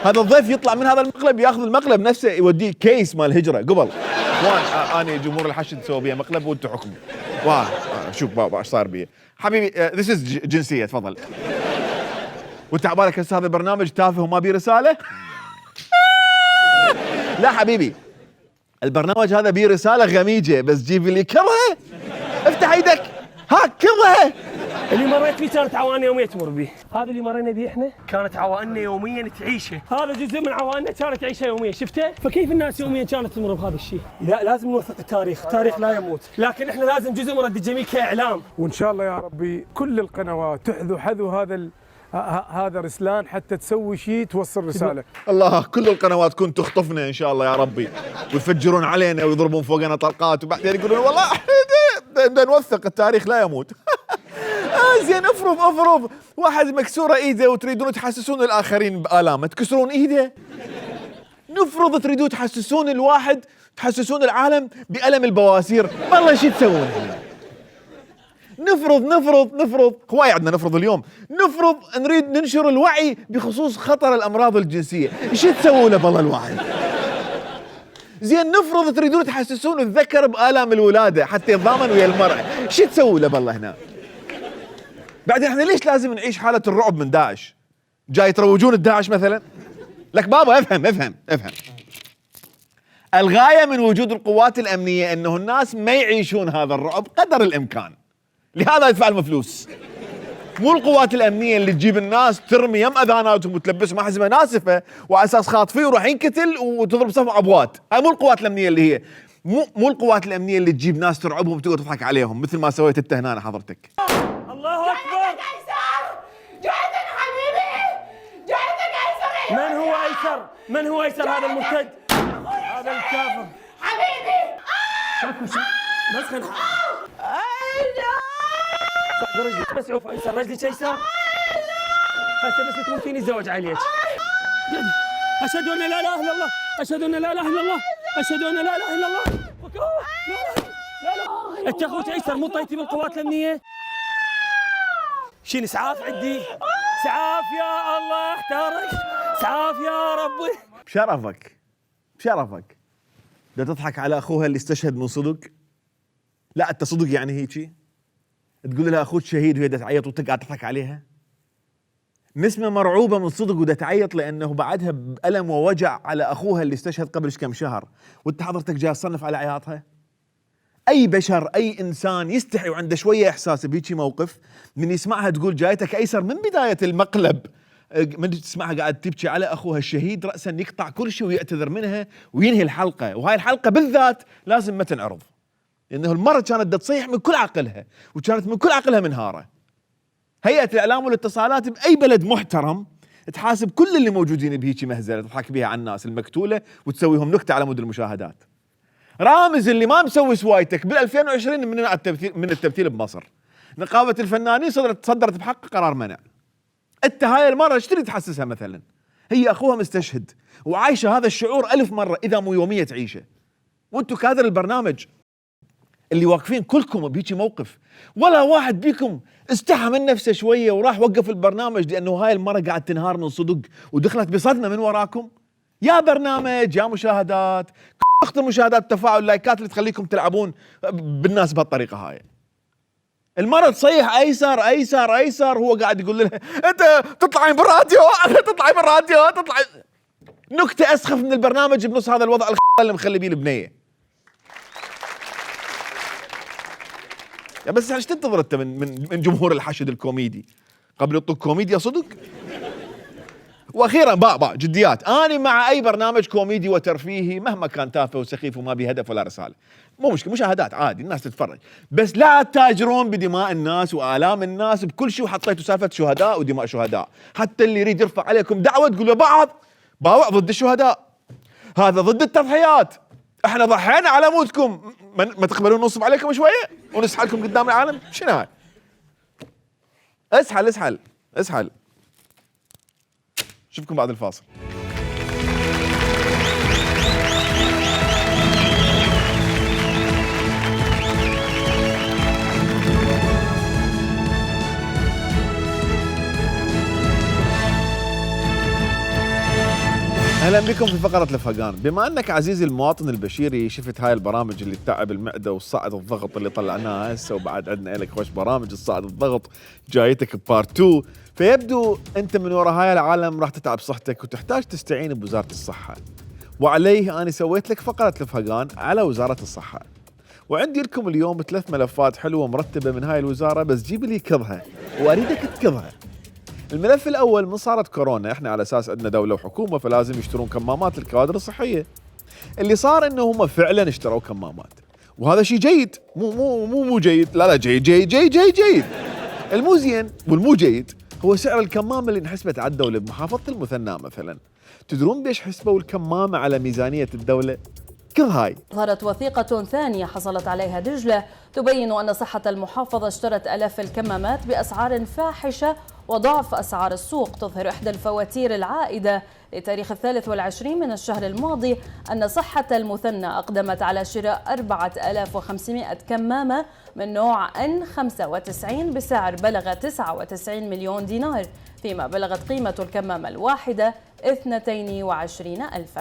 هذا الضيف يطلع من هذا المقلب ياخذ المقلب نفسه يوديه كيس مال هجره قبل. اخوان انا جمهور الحشد سووا بيه مقلب وانتم حكم. شوف بابا ايش صار بيه حبيبي. ذيس از جنسيه تفضل. وانت عبالك هسه هذا البرنامج تافه وما بيه رساله؟ لا حبيبي البرنامج هذا بيه رساله غميجه، بس جيب لي كرهه افتح ايدك هاك كرهه. اللي مريت فيه كانت عوائلنا يوميا تمر به، هذا اللي مرينا به احنا كانت عوائلنا يوميا تعيشه، هذا جزء من عوائلنا كانت تعيشها يوميا، شفته؟ فكيف الناس يوميا كانت تمر بهذا الشيء؟ لا لازم نوثق التاريخ، التاريخ لا يموت، لكن احنا لازم جزء من رد الجميل كاعلام. وان شاء الله يا ربي كل القنوات تحذو حذو هذا رسلان حتى تسوي شيء توصل رساله. الله كل القنوات كنت تخطفنا ان شاء الله يا ربي، ويفجرون علينا ويضربون فوقنا طلقات، وبعدين يقولون والله بدنا نوثق التاريخ لا يموت. زين افرض واحد مكسوره ايده وتريدون تحسسون الاخرين بالامه، تكسرون ايده. نفرض تريدون تحسسون الواحد، تحسسون العالم بالم البواسير، والله شو تسوون؟ نفرض هواي عندنا نفرض اليوم، نفرض نريد ننشر الوعي بخصوص خطر الامراض الجنسيه، ايش تسوون له بالله الواحد؟ زين نفرض تريدون تحسسون الذكر بآلام الولاده حتى يتضامن ويا المرأة، ايش تسوي له بالله هنا؟ بعدين احنا ليش لازم نعيش حاله الرعب من داعش؟ جاي تروجون الداعش مثلا؟ لك بابا افهم. الغايه من وجود القوات الامنيه انه الناس ما يعيشون هذا الرعب قدر الامكان. لهذا يدفع لهم فلوس. مو القوات الامنيه اللي تجيب الناس ترمي يم اذاناتهم وتلبسهم احزمه ناسفه وعلى اساس خاطفيه وراح ينقتل وتضرب صف عبوات، هاي مو القوات الامنيه اللي هي مو القوات الامنيه اللي تجيب ناس ترعبهم وتقعد تضحك عليهم مثل ما سويت انت هنا حضرتك. الله اكبر. جعتك حبيبي، جعتك ايسر. من هو ايسر هذا المرتد؟ هذا الكافر حبيبي. بس خل رجلي بس عوف ايسر، رجلك ايسر. هسه بس تموتين الزواج عليك. اشهد ان لا اله الا الله، اشهد ان لا اله الا الله، اشهد ان لا اله الا الله. لا انت اخوك ايسر مو طيتي بالقوات الامنيه؟ شنو اسعاف عندي؟ اسعاف يا الله احتارك، اسعاف يا ربي. بشرفك بدها تضحك على اخوها اللي استشهد من صدق؟ لا انت صدق يعني هيجي؟ تقول لها اخوك شهيد وهي تعيط وتقعد تضحك عليها؟ نسمة مرعوبة من صدق ودا تعيط لانه بعدها بألم ووجع على اخوها اللي استشهد قبل كم شهر، وانت حضرتك جاي تصنف على عياطها؟ اي بشر اي انسان يستحي وعنده شوية احساس بهيجي موقف من يسمعها تقول جايتك ايسر من بداية المقلب، من تسمعها قاعد تبكي على اخوها الشهيد رأسا يقطع كل شيء ويعتذر منها وينهي الحلقة. وهاي الحلقة بالذات لازم ما تنعرض، لانه المرة كانت تصيح من كل عقلها وكانت من كل عقلها منهارة. هيئة الاعلام والاتصالات باي بلد محترم تحاسب كل اللي موجودين بهيجي مهزلة تضحك بها على الناس المقتولة وتسويهم نكتة على مود المشاهدات. رامز اللي ما مسوي سوايتك بال 2020 من التمثيل بمصر. نقابة الفنانين صدرت بحق قرار منع. انت هاي المرة ايش تريد تحسسها مثلا؟ هي اخوها مستشهد وعايشة هذا الشعور 1000 مرة اذا مو يومية تعيشه. وانتم كادر البرنامج اللي واقفين كلكم بهيجي موقف، ولا واحد بيكم استحى من نفسه شوية وراح وقف البرنامج لانه هاي المرة قاعد تنهار من صدق ودخلت بصدمة من وراكم. يا برنامج يا مشاهدات، اختم مشاهدات التفاعل اللايكات اللي تخليكم تلعبون بالناس بهالطريقة هاي. المرة تصيح ايسر ايسر ايسر، هو قاعد يقول لها انت تطلعين بالراديو تطلعي بالراديو تطلعي. نكتة اسخف من البرنامج بنص هذا الوضع اللي مخلي بيه البنية. يا بس ايش تنتظر انت من جمهور الحشد الكوميدي؟ قبل يطق كوميديا صدق؟ واخيرا باع جديات، انا مع اي برنامج كوميدي وترفيهي مهما كان تافه وسخيف وما به هدف ولا رساله، مو مشكله، مشاهدات عادي الناس تتفرج، بس لا تتاجرون بدماء الناس والام الناس بكل شيء، وحطيتوا سالفه شهداء ودماء شهداء، حتى اللي يريد يرفع عليكم دعوه تقولوا بعض باوع ضد الشهداء، هذا ضد التضحيات، احنا ضحينا على موتكم، ما تقبلون ننصب عليكم شويه ونسحلكم قدام العالم؟ شنو هاي؟ اسحل اسحل اسحل. شوفكم بعد الفاصل. اهلا بكم في فقرة الفقان. بما انك عزيزي المواطن البشيري شفت هاي البرامج اللي تتعب المعدة والصعد الضغط اللي طلعناها هسه، وبعد عندنا لك خوش برامج الصعد الضغط جايتك بارت 2، فيبدو انت من وراء هاي العالم راح تتعب صحتك وتحتاج تستعين بوزارة الصحة، وعليه انا سويت لك فقرة الفقان على وزارة الصحة، وعندي لكم اليوم 3 ملفات حلوة مرتبة من هاي الوزارة، بس جيب لي كضها واريدك تكضها. الملف الاول، من صارت كورونا احنا على اساس عندنا دوله وحكومه فلازم يشترون كمامات للكوادر الصحيه. اللي صار انه هم فعلا اشتروا كمامات، وهذا شيء جيد، مو جيد، لا جيد جيد جيد جيد جيد. المو زين والمو جيد هو سعر الكمامه اللي انحسبت على الدوله بمحافظه المثنى مثلا. تدرون بيش حسبوا الكمامه على ميزانيه الدوله؟ كل هاي. ظهرت وثيقة ثانية حصلت عليها دجلة تبين أن صحة المحافظة اشترت آلاف الكمامات بأسعار فاحشة وضعف أسعار السوق. تظهر إحدى الفواتير العائدة لتاريخ 23 من الشهر الماضي أن صحة المثنى أقدمت على شراء 4500 كمامة من نوع N95 بسعر بلغ 99 مليون دينار، فيما بلغت قيمة الكمامة الواحدة 22,000.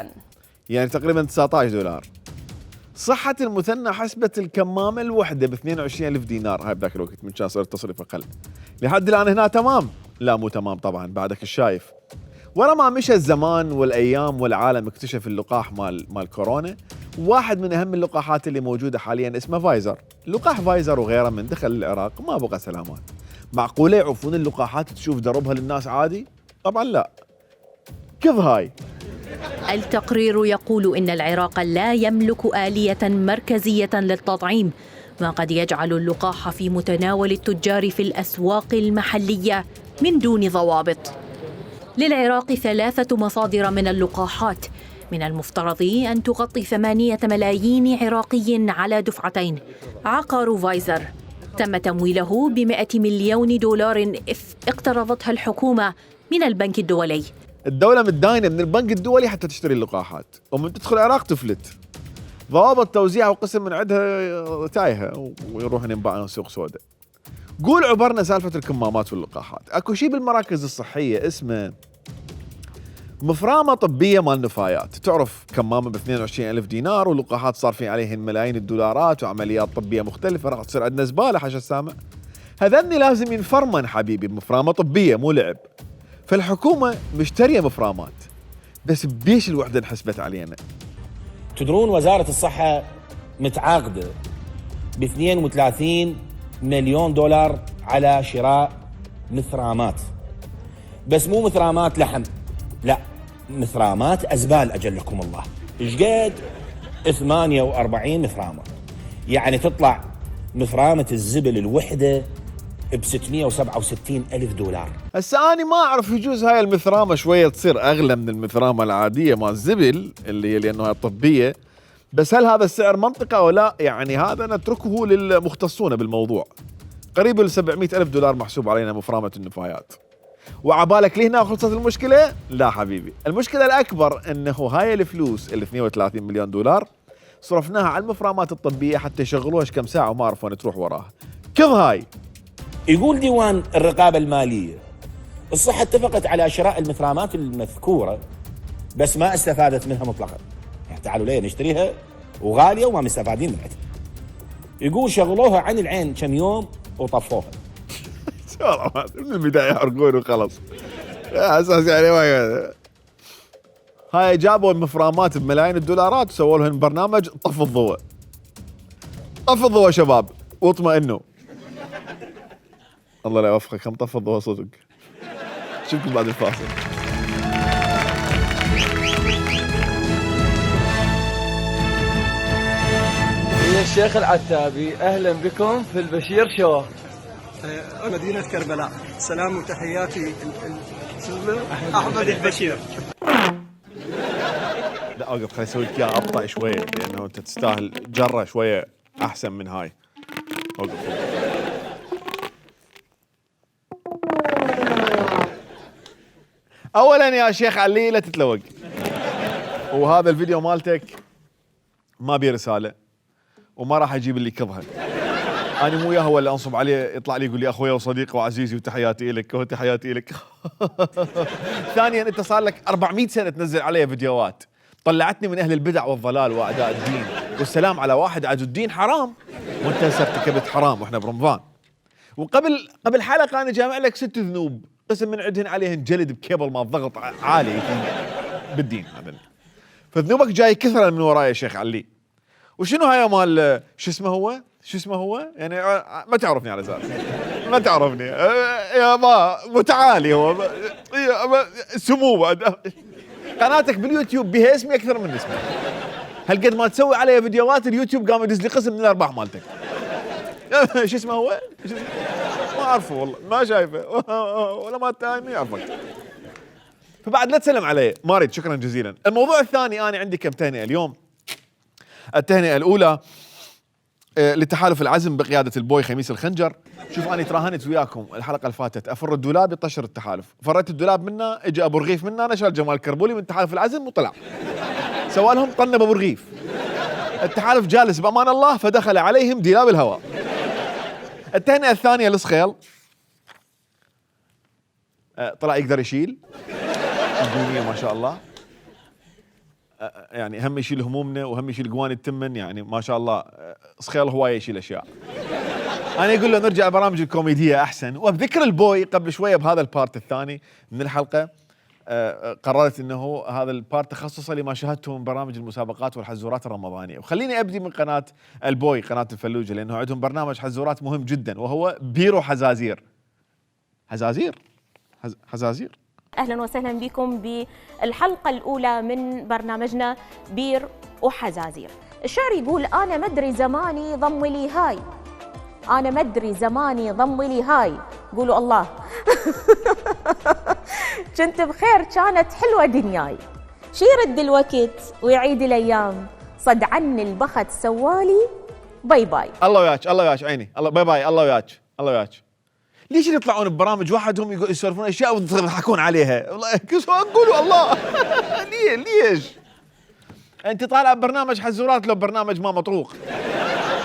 يعني تقريبا 19 دولار. صحة المثنى حسبت الكمامة الوحدة ب 22,000 دينار، هاي بذاك الوقت من كان صار التصريف أقل. لحد الآن هنا تمام؟ لا مو تمام طبعا، بعدك الشايف. ورا ما مشى الزمان والأيام والعالم اكتشف اللقاح مال كورونا، واحد من أهم اللقاحات اللي موجودة حاليا اسمه فايزر. لقاح فايزر وغيره من دخل العراق ما بقى سلامات. معقولة يعوفون اللقاحات تشوف دربها للناس عادي؟ طبعا لا. كذ هاي. التقرير يقول إن العراق لا يملك آلية مركزية للتطعيم، ما قد يجعل اللقاح في متناول التجار في الأسواق المحلية من دون ضوابط. للعراق 3 مصادر من اللقاحات، من المفترض أن تغطي 8 ملايين عراقي على دفعتين. عقار فايزر تم تمويله ب100 مليون دولار اقترضتها الحكومة من البنك الدولي. الدولة متداينة من البنك الدولي حتى تشتري اللقاحات، ومن تدخل العراق تفلت. ضوابط توزيعها وقسم من عندها تايهة ويروحون ينباعون سوق سوداء. قول عبرنا سالفة الكمامات واللقاحات. اكو شيء بالمراكز الصحية اسمه مفرامة طبية مال نفايات، تعرف كمامة ب 22,000 دينار ولقاحات صار في عليهن ملايين الدولارات وعمليات طبية مختلفة، راح تصير عندنا زبالة حاجة السامع. هذني لازم ينفرمن حبيبي بمفرامة طبية مو لعب. فالحكومة مشترية مفرامات، بس بيش الوحدة انحسبت علينا؟ تدرون وزارة الصحة متعاقدة ب32 مليون دولار على شراء مثرامات، بس مو مثرامات لحم، لا مثرامات أزبال أجلكم الله. إيش قد؟ 48 مثرامة، يعني تطلع مثرامة الزبل الوحدة ب667,000 دولار. هسه أنا ما أعرف، يجوز هاي المثرامة شوية تصير أغلى من المثرامة العادية مال الزبل اللي هي لأنها طبية، بس هل هذا السعر منطقي أو لا؟ يعني هذا نتركه للمختصون بالموضوع. قريب ل 700,000 دولار محسوب علينا مفرمة النفايات. وعبالك لي هنا خلصت المشكلة؟ لا حبيبي، المشكلة الأكبر أنه هاي الفلوس ال 32 مليون دولار صرفناها على المفرمات الطبية حتى يشغلوها كم ساعة وما عرفوا تروح وراها. كم هاي؟ يقول ديوان الرقابة المالية الصحة اتفقت على شراء المفرمات المذكورة بس ما استفادت منها مطلقا. يعني تعالوا ليه نشتريها وغالية وما مستفادين منها. يقول شغلوها عن العين كم يوم وطفوها. من البداية يحرقون وخلص. اساس يعني هاي جابوا المفرمات بملايين الدولارات وسووا لهم برنامج طفوا الضوء. طفوا الضوء شباب واطمئنوا. الله لا يوفقك، كم طفوا الضوء صدق. شوفكم بعد الفاصل. يا الشيخ العتابي، اهلا بكم في البشير شو. مدينة كربلاء، سلام وتحياتي أحمد البشير. لا اوقف، خليني اسوي لك اياها ابطأ شويه لانه انت تستاهل جره شويه احسن من هاي. اوقف. اولا يا شيخ علي لا تتلوق، وهذا الفيديو مالتك ما بيه رساله وما راح اجيب اللي كظها. انا مو وياه هو اللي انصب عليه يطلع لي يقول لي اخويا وصديقي وعزيزي وتحياتي لك وتحياتي لك. ثانيا انت صار لك 400 سنه تنزل علي فيديوهات طلعتني من اهل البدع والضلال واعداء الدين والسلام على واحد عاد الدين حرام، وانت هسه ارتكبت حرام واحنا برمضان. وقبل حلقه انا جامع لك 6 ذنوب قسم من عندهن عليهن جلد بكيبل مال ضغط عالي بالدين هذا. فذنوبك جاي كثرا من وراي يا شيخ علي. وشنو هاي مال شو اسمه هو يعني ما تعرفني على اساس ما تعرفني يا ما متعالي هو سمو بعد. قناتك باليوتيوب بها اسمي اكثر من اسمي. هالقد ما تسوي علي فيديوهات اليوتيوب قام يدز لي قسم من الارباح مالتك. شو اسمه هو؟ ما اعرفه والله، ما شايفه ولا ما يعرفك. فبعد لا تسلم علي، ما اريد. شكرا جزيلا. الموضوع الثاني، انا عندي كم تهنئه اليوم. التهنئه الاولى لتحالف العزم بقياده البوي خميس الخنجر. شوف انا تراهنت وياكم الحلقه اللي فاتت افر الدولاب يطشر التحالف، فريت الدولاب منه اجى ابو رغيف منه نشال جمال كربولي من تحالف العزم وطلع سوالهم طنب ابو رغيف. التحالف جالس بامان الله فدخل عليهم ديلاب الهواء. التهنئه الثانيه لصخيل، طلع يقدر يشيل الدنيا ما شاء الله. يعني هم يشيل همومنا وهم يشيل قواني التمن، يعني ما شاء الله صخيل هوايه يشيل اشياء. انا اقول له نرجع البرامج الكوميديه احسن. وبذكر البوي قبل شويه بهذا البارت الثاني من الحلقه قررت انه هذا البارت تخصصه لما شاهدته من برامج المسابقات والحزورات الرمضانيه. وخليني ابدي من قناه البوي، قناه الفلوجه، لانه عندهم برنامج حزورات مهم جدا وهو بيرو حزازير. حزازير. أهلا وسهلا بكم بالحلقة الأولى من برنامجنا بير وحزازير. الشعر يقول أنا مدري زماني ضم لي هاي، أنا مدري زماني ضم لي هاي. قولوا الله. كنت بخير كانت حلوة دنياي، شي يرد الوقت ويعيد الأيام، صد عني البخت سوالي باي باي. الله وياك الله وياك عيني، الله باي باي، الله وياك الله وياك. ليش يطلعون ببرامج واحدهم يسولفون اشياء ويضحكون عليها؟ والله قولوا الله. ليش؟ انت طالع ببرنامج حزورات لو برنامج ما مطروق.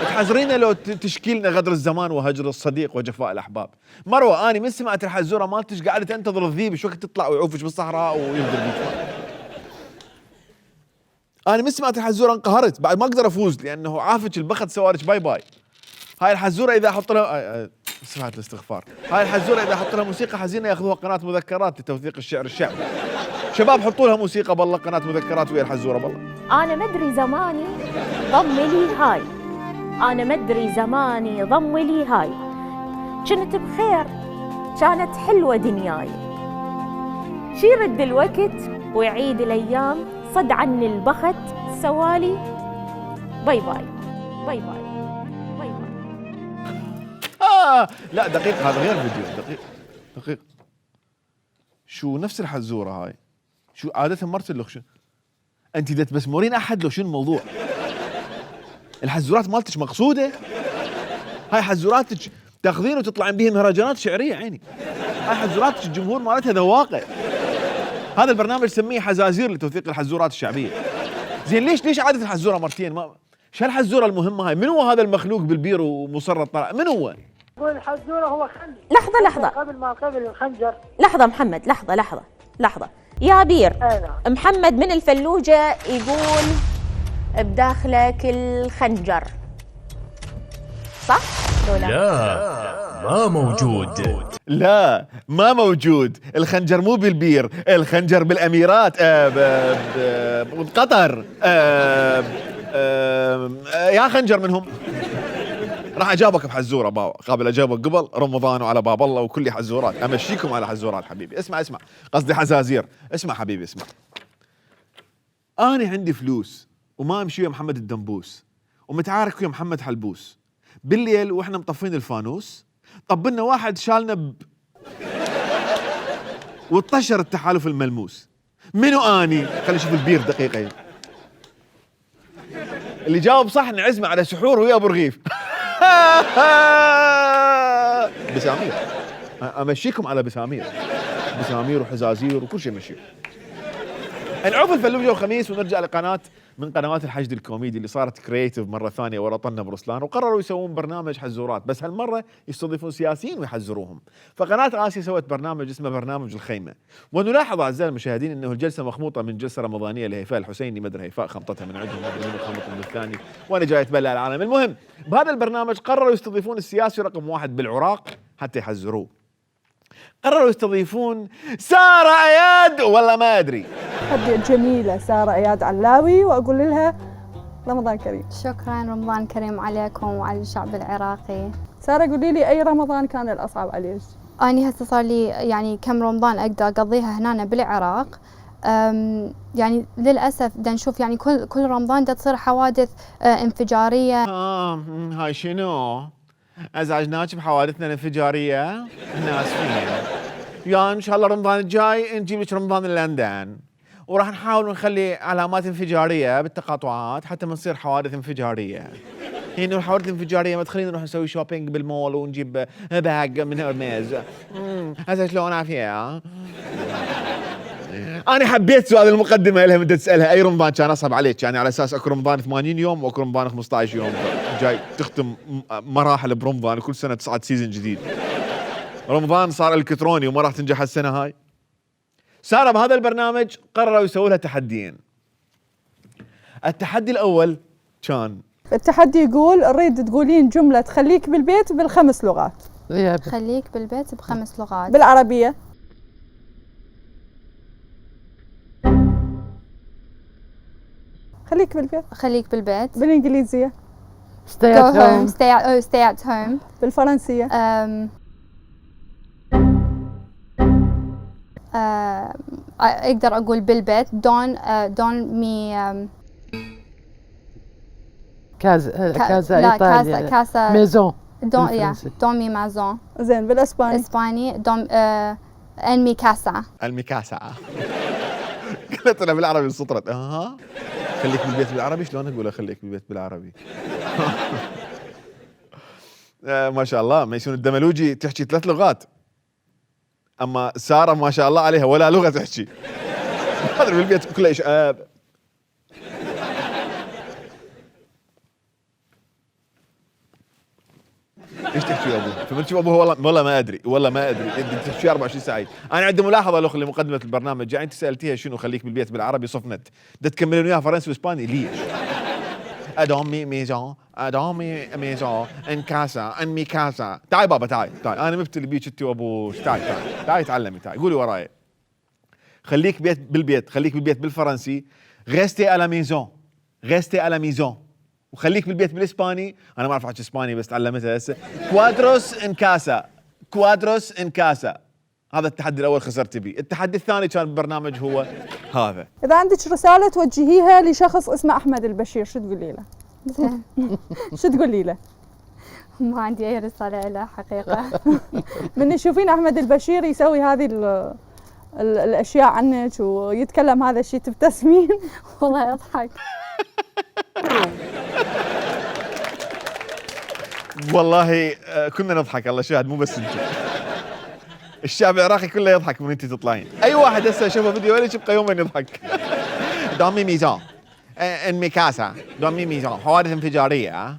تحزرينا لو تشكي لنا غدر الزمان وهجر الصديق وجفاء الاحباب. مروه انا من سمعت الحزوره مالتك قاعده تنتظر الذيب شو وقت تطلع ويعوفش بالصحراء ويفضل بيك. انا من سمعت الحزوره انقهرت بعد ما اقدر افوز لانه عافتش البخت سوالك باي باي. هاي الحزوره اذا احط لها سمعت الاستغفار. هاي الحزوره اذا احط لها موسيقى حزينه ياخذوها قناه مذكرات لتوثيق الشعر الشعبي. شباب حطوا لها موسيقى بالله قناه مذكرات ويا الحزوره بالله. أنا مدري زماني ضم لي هاي، أنا مدري زماني ضم لي هاي، كنت بخير كانت حلوة دنياي، شي يرد الوقت ويعيد الأيام، صد عني البخت سوالي باي باي باي باي باي باي. لا دقيق، هذا غير فيديو. دقيق شو نفس الحزوره هاي؟ شو عاده مرسل لك؟ شو انت دا تبسمورين احد لو شنو الموضوع؟ الحزورات مالتك مقصوده؟ هاي حزوراتك تاخذين وتطلعين به مهرجانات شعريه عيني. هاي حزورات الجمهور مالتها ذواقه. هذا البرنامج سميه حزازير لتوثيق الحزورات الشعبيه. زين ليش عادة الحزوره مرتين؟ ما شو الحزوره المهمه هاي؟ من هو هذا المخلوق بالبير ومصر الطلع؟ من هو؟ الحزوره هو خنجر. لحظه قبل الخنجر. لحظه محمد، لحظه يا بير. محمد من الفلوجه يقول بداخلك الخنجر، صح؟ لا ما موجود. لا ما موجود. الخنجر مو بالبير، الخنجر بالاميرات، بقطر. يا خنجر منهم. راح اجاوبك بحزوره باو قبل اجاوبك قبل رمضان وعلى باب الله وكل حزورات. امشيكم على حزورات حبيبي. اسمع قصدي حزازير. اسمع حبيبي اسمع. انا عندي فلوس وما امشي ويا محمد الدنبوس ومتعارك ويا محمد حلبوس. بالليل واحنا مطفين الفانوس طبلنا واحد شالنا وطشر التحالف الملموس. منو اني؟ خلي نشوف البير دقيقه. اللي جاوب صح نعزمه على سحور ويا ابو رغيف. بسامير. امشيكم على بسامير وحزازير وكل شيء مشي. نعوف الفلوجه وخميس ونرجع لقناه من قنوات الحشد الكوميدي اللي صارت كرييتيف مره ثانيه ورا طنة برسلان، وقرروا يسوون برنامج حزورات، بس هالمره يستضيفون سياسيين ويحزروهم. فقناه آسيا سوت برنامج اسمه برنامج الخيمه. ونلاحظ اعزائي المشاهدين انه الجلسه مخموطه من جلسه رمضانيه لهيفاء الحسيني، مدري هيفاء خمطتها من عندهم، مدري من خمطها من الثاني، وانا جاي اتبلع العالم. المهم بهذا البرنامج قرروا يستضيفون السياسي رقم 1 بالعراق حتى يحزروه. قرروا يستضيفون سارة اياد، والله ما ادري. تحدي الجميلة سارة اياد علاوي، واقول لها رمضان كريم. شكرا، رمضان كريم عليكم وعلى الشعب العراقي. سارة قولي لي اي رمضان كان الاصعب عليك؟ اني هسه صار لي يعني كم رمضان اقدر اقضيها هنا بالعراق. يعني للاسف بدنا نشوف يعني كل رمضان دا تصير حوادث انفجارية. هاي شنو؟ ازعجناك بحوادثنا الانفجاريه؟ احنا اسفين. يا ان شاء الله رمضان الجاي نجيب لك رمضان لندن، وراح نحاول نخلي علامات انفجاريه بالتقاطعات حتى ما تصير حوادث انفجاريه. هي انه الحوادث الانفجاريه ما تخلينا نروح نسوي شوبينج بالمول ونجيب باج من هرمز. هسه شلون عافيه؟ انا حبيت سؤال المقدمه لها بدها تسالها اي رمضان كان اصعب عليك، يعني على اساس اكو رمضان 80 يوم واكو رمضان 15 يوم جاي تختم مراحل برمضان وكل سنه تصعد سيزن جديد. رمضان صار الكتروني وما راح تنجح السنه هاي. ساره بهذا البرنامج قرروا يسووا لها تحديين. التحدي الاول كان التحدي يقول نريد تقولين جمله خليك بالبيت ب5 لغات. خليك بالبيت ب5 لغات. بالعربيه. خليك بالبيت. بالانجليزيه. stay at home. stay at home. بالفرنسيه. اقدر اقول بالبيت don't me كازا لا ايطاليا. كاسا ميزون. don't me maison. زين بالاسباني. اسباني en mi casa. الميكاسا. قلت انا بالعربي سطرت. خليك بالبيت بالعربي. شلون اقول خليك بالبيت بالعربي؟ ما شاء الله ميسون الدملوجي تحكي 3 لغات، اما ساره ما شاء الله عليها ولا لغه تحكي. هذا بالبيت كله ايش تحكي يا ابوه؟ فبنتي ابوه والله ما ادري تحكي 24 ساعه. انا عندي ملاحظه الاخ اللي مقدمه البرنامج جاي انت سالتيها شنو خليك بالبيت بالعربي صفنت بدها تكملين وياها فرنسي واسباني. ليش؟ ادومي ميزون ان كاسا ان مي كاسا. تعي بابا تعي انا مبتلي بيك انت وابوك. تعي تعلمي تعي قولي وراي. خليك بالبيت بالفرنسي غيستي على ميزون. وخليك بالبيت بالاسباني انا ما اعرف احكي اسباني بس تعلمتها هسه. كوادروس ان كاسا. هذا التحدي الاول خسرت بيه. التحدي الثاني كان بالبرنامج هو هذا. اذا عندك رساله توجهيها لشخص اسمه احمد البشير شو تقولي له؟ شو تقولي له؟ ما عندي اي رساله له حقيقه. من تشوفين احمد البشير يسوي هذه الاشياء عنك ويتكلم هذا الشيء تبتسمين؟ والله اضحك. والله كنا نضحك، الله شاهد مو بس انت. الشعب العراقي كله يضحك من انت تطلعين. اي واحد هسه شافه فيديو ولا يبقى يومين يضحك. دومي ميزان ان ميكاسا دومي ميزان حوادث انفجاريه.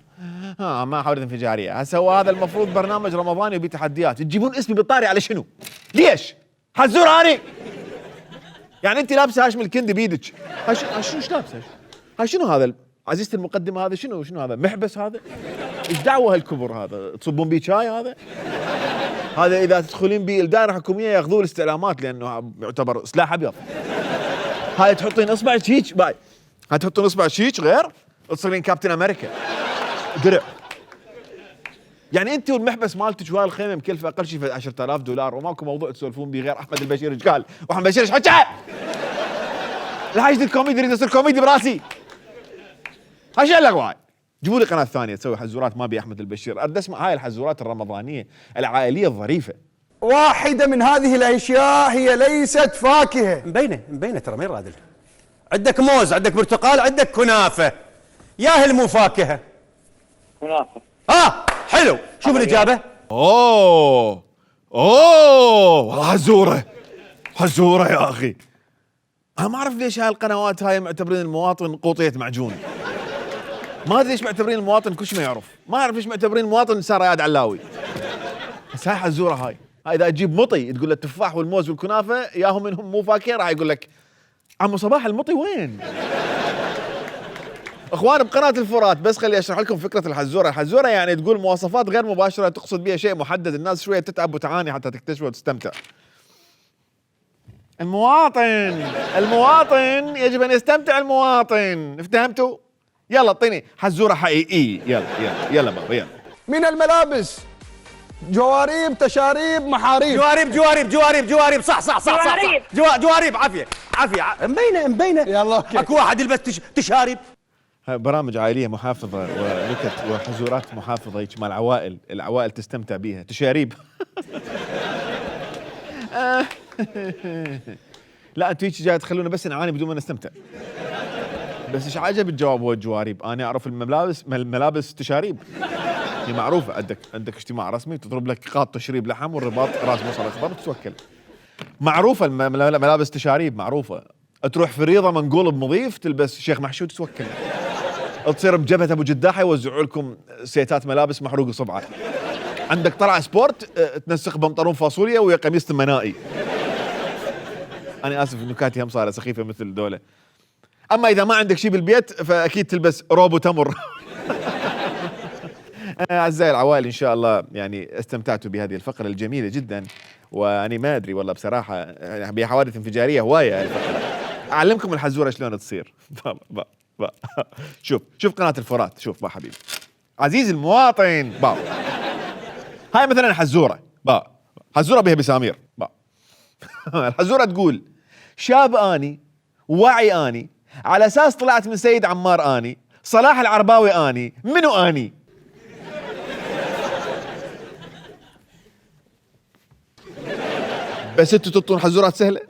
ما حوادث انفجاريه. هسه هو هذا المفروض برنامج رمضاني وبيه تحديات، تجيبون اسمي بالطاري على شنو؟ ليش؟ حزور هاني؟ يعني انت لابسه هاشم الكندي بيدك. شنو ايش لابسه؟ هاي شنو هذا؟ عزيزتي المقدمه هذا شنو هذا؟ محبس هذا؟ ايش دعوه هالكبر هذا؟ تصبون بيه شاي هذا؟ هذا اذا تدخلين بيه الدائره الحكوميه ياخذون الاستعلامات لانه يعتبر سلاح ابيض. هاي تحطين اصبعك هيك باي. هاي تحطين اصبعك هيك غير تصيرين كابتن امريكا. درع. يعني انت والمحبس مالتك وهاي الخيمه مكلفه اقل شيء $10,000 وماكو موضوع تسولفون به غير احمد البشير ايش قال؟ واحمد البشير ايش حكى؟ الحاج الكوميدي يريد يصير كوميدي براسي. هاي شو الاغواء؟ جيبوا لي قناه ثانيه تسوي حزورات ما بي احمد البشير، اريد اسمع هاي الحزورات الرمضانيه العائليه الظريفه. واحده من هذه الاشياء هي ليست فاكهه. مبينه ترى مين رادل. عندك موز، عندك برتقال، عندك كنافه. ياهل مو فاكهه. كنافه. حلو، شوف الاجابه. اوه حزوره يا اخي. انا ما اعرف ليش هاي القنوات هاي معتبرين المواطن قوطيه معجون. ما ادري ليش معتبرين المواطن كل شيء ما يعرف، ما اعرف ليش معتبرين المواطن صار رياض علاوي. بس هاي حزوره هاي اذا تجيب مطي تقول له التفاح والموز والكنافه ياهم منهم مو فاكهه راح يقول لك عمو صباح المطي وين؟ اخوان بقناه الفرات بس خلي اشرح لكم فكره الحزوره، الحزوره يعني تقول مواصفات غير مباشره تقصد بها شيء محدد، الناس شويه تتعب وتعاني حتى تكتشفه وتستمتع. المواطن يجب ان يستمتع المواطن، افتهمتوا؟ يلا اعطيني حزوره حقيقيه. يلا بابا يلا. من الملابس جواريب، تشاريب، محاريب. جواريب صح. جواريب عافيه. مبينه. يلا اوكي. اكو واحد يلبس تشارب. برامج عائليه محافظه ونكت وحزورات محافظه هيك مال العوائل تستمتع بيها. تشاريب. لا انتوا هيك جاي تخلونا بس نعاني بدون ما نستمتع. بس ايش عجب الجواب هو الجواريب. انا اعرف الملابس تشاريب. هي معروفه، عندك اجتماع رسمي تضرب لك قاط تشريب لحم والرباط راس مصر اخضر وتتوكل. معروفه الملابس تشاريب معروفه. تروح فريضه منقول بمضيف تلبس شيخ محشود تتوكل. تصير بجبهه ابو جداحه يوزعوا لكم سيتات ملابس محروق صبعه. عندك طلعه سبورت تنسق بنطلون فاصوليا ويا قميص المنائي. انا اسف نكاتي هم صارت سخيفه مثل دولة. اما اذا ما عندك شيء بالبيت فاكيد تلبس روب وتمر. اعزائي العوائل ان شاء الله يعني استمتعتوا بهذه الفقره الجميله جدا، واني ما ادري والله بصراحه بحوادث انفجاريه هوايه الفقره. اعلمكم الحزوره شلون تصير. شوف قناه الفرات. شوف با حبيبي عزيزي المواطن با. هاي مثلا حزوره حزوره بها بسامير الحزوره تقول شاب اني وعي اني على اساس طلعت من سيد عمار اني صلاح العرباوي اني منو اني. بس انتوا تطون حزورات سهله.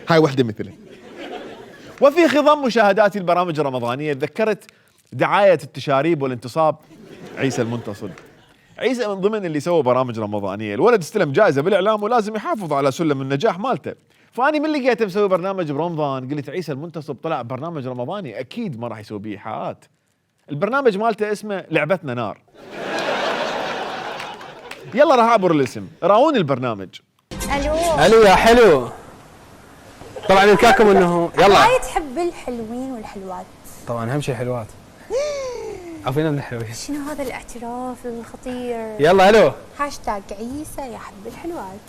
هاي وحده مثلها. وفي خضم مشاهداتي البرامج الرمضانيه تذكرت دعايه التشاريب والانتصاب عيسى المنتصب. عيسى من ضمن اللي سوى برامج رمضانيه، الولد استلم جائزه بالاعلام ولازم يحافظ على سلم النجاح مالته. فاني من لقيته مسوي برنامج برمضان قلت عيسى المنتصب طلع برنامج رمضاني اكيد ما راح يسوي به ايحاءات. البرنامج مالته اسمه لعبتنا نار. يلا راح اعبر الاسم، راوني البرنامج. الو يا حلو. طبعا الكاكم انه يلا. هاي تحب الحلوين والحلوات. طبعا اهم شيء حلوات. عفينا من الحلوين. شنو هذا الاعتراف الخطير؟ يلا الو. هاشتاج عيسى يحب الحلوات.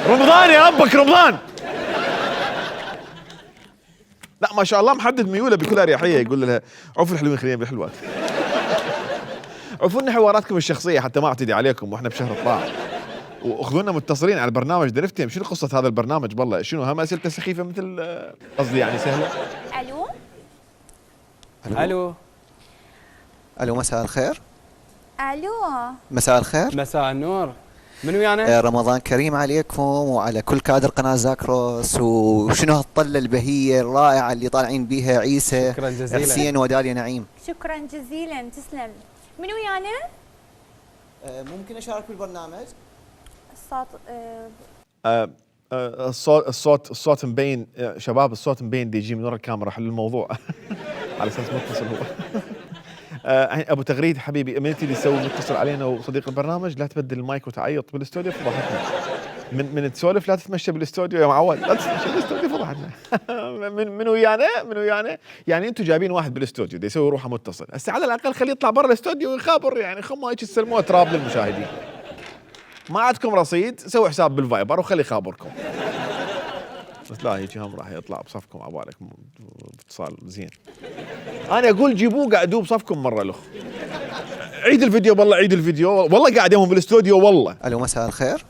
رمضان يا ابك رمضان. لا ما شاء الله محدد ميوله بكل اريحيه، يقول لها عفوا الحلوين خلينا بالحلوات. عفوا لنا حواراتكم الشخصيه حتى ما اعتدي عليكم واحنا بشهر الطاعه. واخذونا متصلين على البرنامج ده نفتهم شنو قصه هذا البرنامج بالله، شنو هم اسئلته سخيفه مثل قصدي يعني سهله. الو مساء الخير. الو مساء الخير. مساء النور. من ويانا؟ رمضان كريم عليكم وعلى كل كادر قناة زاكروس. وشنو هالطلة البهية الرائعة اللي طالعين بيها عيسى شكرا جزيلا. حسين وداليا نعيم. شكرا جزيلا، تسلم. من ويانا؟ ممكن أشارك بالبرنامج؟ الصوت مبين شباب، الصوت مبين دي يجي من ورا الكاميرا. حل الموضوع على اساس متصل هو. ابو تغريد حبيبي، من انت اللي تسوي متصل علينا وصديق البرنامج، لا تبدل المايك وتعيط بالاستوديو فضحتنا. من تسولف لا تتمشى بالاستوديو يا معود، لا تتمشى بالاستوديو فضحتنا. من ويانا يعني انتم جايبين واحد بالاستوديو يسوي روحه متصل، هسه على الاقل خليه يطلع برا الاستوديو ويخابر، يعني ما هيك تسلموه تراب للمشاهدين. ما عندكم رصيد سووا حساب بالفايبر وخلي يخابركم. بس لا هيك هم راح يطلع بصفكم عبالك باتصال زين. انا اقول جيبوه قعدوه بصفكم مره الاخ. عيد الفيديو بالله، عيد الفيديو والله قاعد يوم بالاستوديو والله. الو مساء الخير.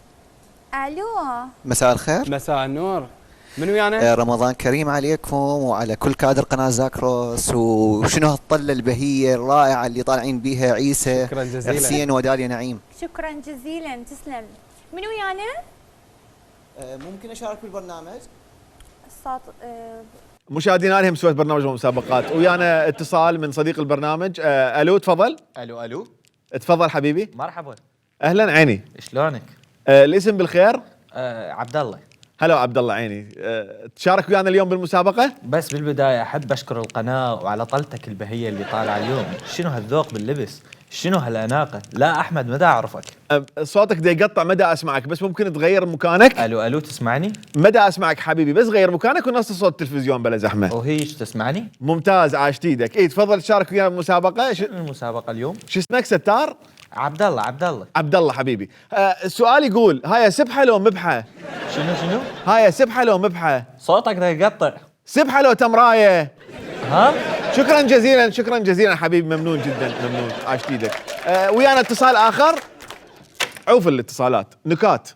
الو مساء الخير. مساء النور. من ويانا؟ رمضان كريم عليكم وعلى كل كادر قناة زاكروس. وشنو هالطلة البهية الرائعة اللي طالعين بيها عيسى شكرا جزيلا. حسين وداليا نعيم. شكرا جزيلا، تسلم. من ويانا؟ ممكن أشارك بالبرنامج؟ مشاهدينا الهم سويت برنامج ومسابقات، ويانا اتصال من صديق البرنامج. الو تفضل. الو تفضل حبيبي. مرحبا. اهلا عيني. شلونك؟ الاسم بالخير؟ عبد الله. هلا عبد الله عيني. تشارك ويانا اليوم بالمسابقة؟ بس بالبداية أحب أشكر القناة وعلى طلتك البهية اللي طالعة اليوم. شنو هالذوق باللبس؟ شنو هالأناقة؟ لا أحمد مدى أعرفك. صوتك دا يقطع، مدى أسمعك، بس ممكن تغير مكانك؟ الو تسمعني؟ مدى أسمعك حبيبي، بس غير مكانك ونص صوت التلفزيون بلا زحمة. وهيش تسمعني؟ ممتاز، عاشت ايدك. اي تفضل تشارك ويانا بالمسابقة. شنو المسابقة اليوم؟ شو اسمك ستار؟ عبد الله. عبد الله حبيبي. السؤال يقول هاي سبحة لو مبحة؟ شنو؟ هاي سبحة لو مبحة؟ صوتك دا يقطع. سبحة لو تمراية؟ ها؟ شكرا جزيلا حبيبي، ممنون جدا، ممنون، عاشت ايدك. ويانا اتصال اخر. عوف الاتصالات نكات.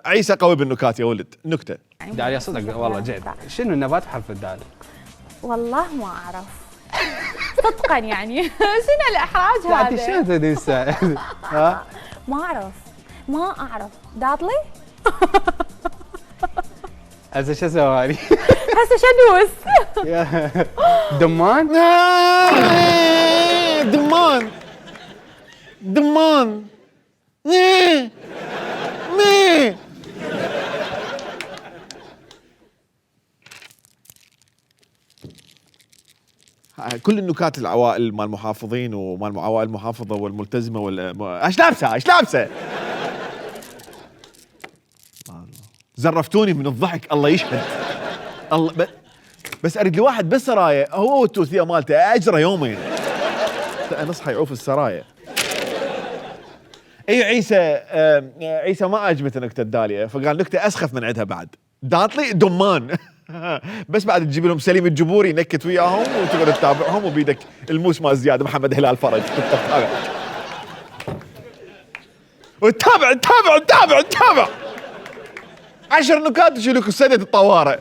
عيسى قوي بالنكات يا ولد. نكتة داليا صدق والله جد. شنو النبات بحرف الدال؟ والله ما أعرف صدقا يعني. شنو الإحراج هذا؟ انت شلون تنسى؟ ها؟ ما أعرف داطلي؟ هسه شو اسوي هذه؟ هسه شو ادوس؟ دمان؟ دمان كل النكات العوائل مال المحافظين ومال عوائل المحافظة والملتزمة ايش لابسة؟ زرفتوني من الضحك الله يشهد. الله بس اريد لي واحد بس سرايا، هو والتوثية مالته اجره يومين نصحى يعوف السرايا. اي عيسى ما عجبته نكتة داليا، فقال نكتة اسخف من عندها بعد. داطلي دمان. بس بعد تجيب لهم سليم الجبوري نكت وياهم وتقعد تتابعهم وبيدك الموس مال زياد محمد هلال فرج وتتابع 10 نكات يشيلوك سنة الطوارئ.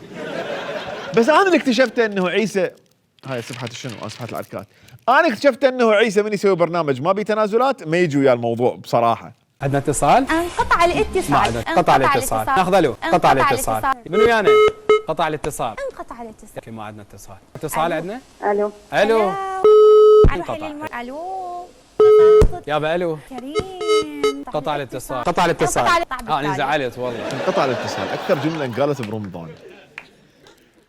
بس انا اللي اكتشفته انه عيسى، هاي سبحة شنو؟ سبحة العركات. انا اكتشفت انه عيسى من يسوي برنامج ما بيه تنازلات ما يجي ويا الموضوع بصراحة. عندنا اتصال؟ انقطع الاتصال. انقطع الاتصال. ناخذ الو. انقطع الاتصال. من ويانا؟ انقطع الاتصال. ما عندنا اتصال عندنا؟ الو انقطع. الو يابا الو. كريم قطع الاتصال. انا زعلت والله. انقطع الاتصال اكثر جملة انقالت برمضان.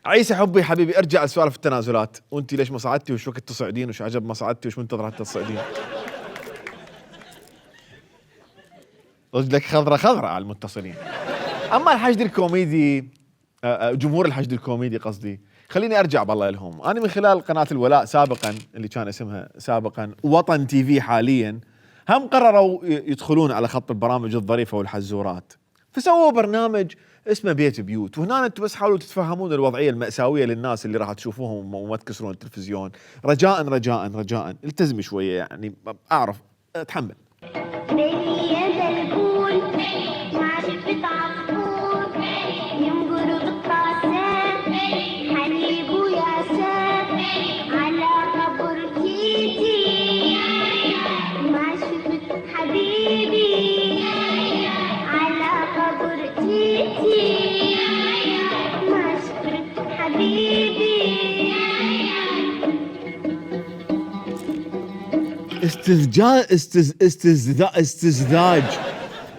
عيسى حبي حبيبي ارجع لسوالف التنازلات، وانت ليش ما صعدتي وش وقت تصعدين وش عجب ما صعدتي وش منتظر حتى تصعدين؟ رجلك خضرة على المتصلين. اما الحشد الكوميدي، جمهور الحشد الكوميدي قصدي، خليني ارجع بالله لهم. انا من خلال قناة الولاء سابقا اللي كان اسمها سابقا وطن تي في حاليا، هم قرروا يدخلون على خط البرامج الظريفة والحزورات، فسووا برنامج اسمه بيت بيوت. وهنا انتم بس حاولوا تتفهمون الوضعية المأساوية للناس اللي راح تشوفوهم وما تكسرون التلفزيون. رجاء التزمي شوية، يعني اعرف اتحمل.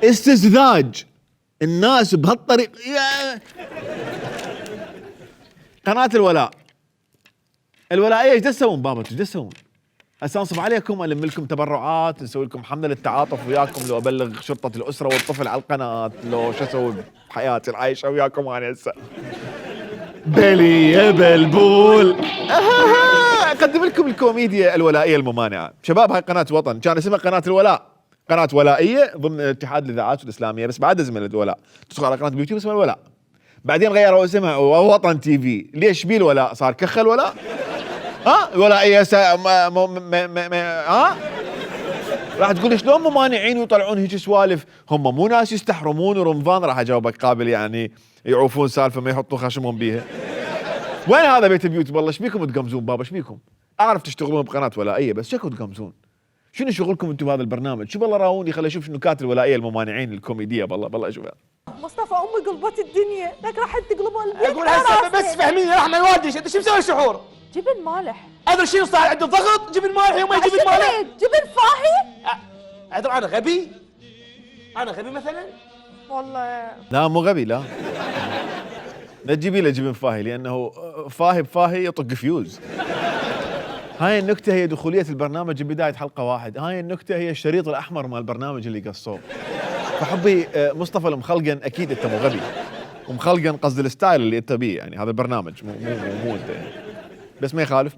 استزداج الناس بهالطريقة. قناة الولائية ايش تسوون بابا؟ ايش تسوون؟ هسه انصب عليكم الم لكم تبرعات، نسوي لكم حمله للتعاطف وياكم، لو ابلغ شرطه الاسره والطفل على القناه، لو شو اسوي بحياتي العايشه وياكم انا هسه. بلي يا بلبول. اقدم لكم الكوميديا الولائيه الممانعه. شباب هاي قناه وطن، كان اسمها قناه الولاء، قناه ولائيه ضمن اتحاد الاذاعات الاسلاميه، بس بعد اسمها الولاء، تدخل على قناه اليوتيوب اسمها الولاء. بعدين غيروا اسمها وطن تي في. ليش بيه الولاء؟ صار كخ الولاء؟ ها الولائيه ها راح تقول شلون ممانعين ويطلعون هيك سوالف؟ هم مو ناس يستحرمون ورمضان؟ راح اجاوبك قابل يعني يعوفون سالفه ما يحطون خشمهم بيها. وين هذا بيت بيوت؟ والله ايش بيكم تقمزون بابا؟ ايش بيكم؟ اعرف تشتغلون بقناه ولائيه بس شكو تقمزون؟ شنو شغلكم انتم بهذا البرنامج؟ شو بالله راوني خلي اشوف نكات الولائيه الممانعين الكوميديه. بالله اشوفها. مصطفى امي قلبت الدنيا، لك راح تقلبها البيت. اقول هسه بس فهميني رحمه الوالدي انت شو مسوي السحور؟ جبن مالح. ادري شنو صار عنده ضغط؟ جبن مالح يوم ما جبن مالح؟ جبن فاهي؟ ادري انا غبي؟ انا غبي مثلا؟ والله لا مو غبي، لا تجيبي له جبن فاهي لانه فاهي بفاهي يطق فيوز. هاي النكته هي دخوليه البرنامج بدايه حلقه واحد، هاي النكته هي الشريط الاحمر مال البرنامج اللي قصوه. فحبي مصطفى المخلقن اكيد انت مو غبي، ومخلقن قصد الستايل اللي انت بيه، يعني هذا البرنامج مو انت يعني. بس ما يخالف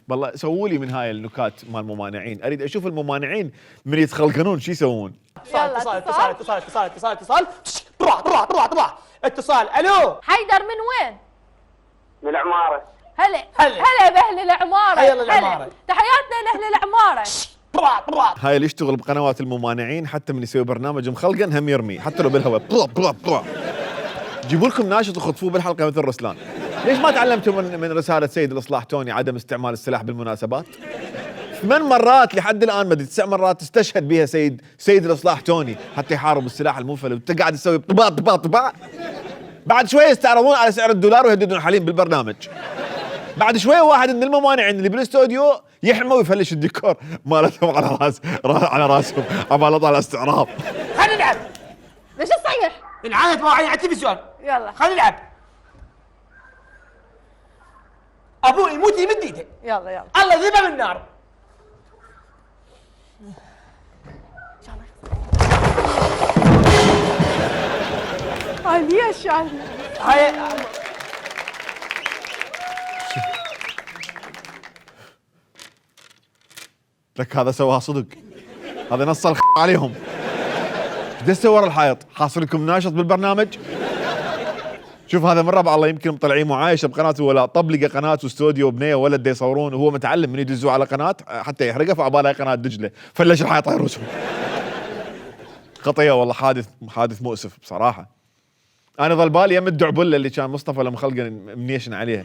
بالله سووا لي من هاي النكات مال الممانعين، اريد اشوف الممانعين من يتخلقنون شو يسوون. اتصال بروح اتصال. الو حيدر من وين؟ من العماره. هلا باهل العماره. هلا العماره. تحياتنا لاهل العماره. هاي اللي يشتغل بقنوات الممانعين حتى من يسوي برنامج مخلقن هم يرمي حتى لو بالهواء. جيبوا لكم ناشط وخطفوه بالحلقه مثل رسلان. ليش ما تعلمتوا من رساله سيد الاصلاح توني عدم استعمال السلاح بالمناسبات؟ 8 مرات لحد الان، مدري 9 مرات استشهد بها سيد الاصلاح توني حتى يحارب السلاح المنفلت، وانت قاعد تسوي طباط. بعد شويه يستعرضون على سعر الدولار ويهددون حليم بالبرنامج. بعد شويه واحد من الممانعين اللي بالاستوديو يحمى ويفلش الديكور مالتهم على راسهم عمال يطلع الاستعراض. خلينا نلعب. ليش تصيح؟ نعاية مواعيد على التلفزيون. يلا خلينا نلعب. ابوي يموت يمد ايده. يلا الله يذبه بالنار. ليش يعني؟ هاي لك هذا سواها صدق، هذا نص عليهم. ايش تسوي ورا الحائط؟ حاصل لكم ناشط بالبرنامج؟ شوف هذا من ربع الله يمكن مطلعين معايشه بقناته ولا طبلقه قناه واستوديو بنيه ولد يصورون وهو متعلم من يدزوه على قناه حتى يحرقها، فعبالها قناه دجله فلش الحائط على راسهم. خطيه والله، حادث مؤسف بصراحه. انا ظل بالي يم الدعبله اللي كان مصطفى المخلقن منيشن عليها،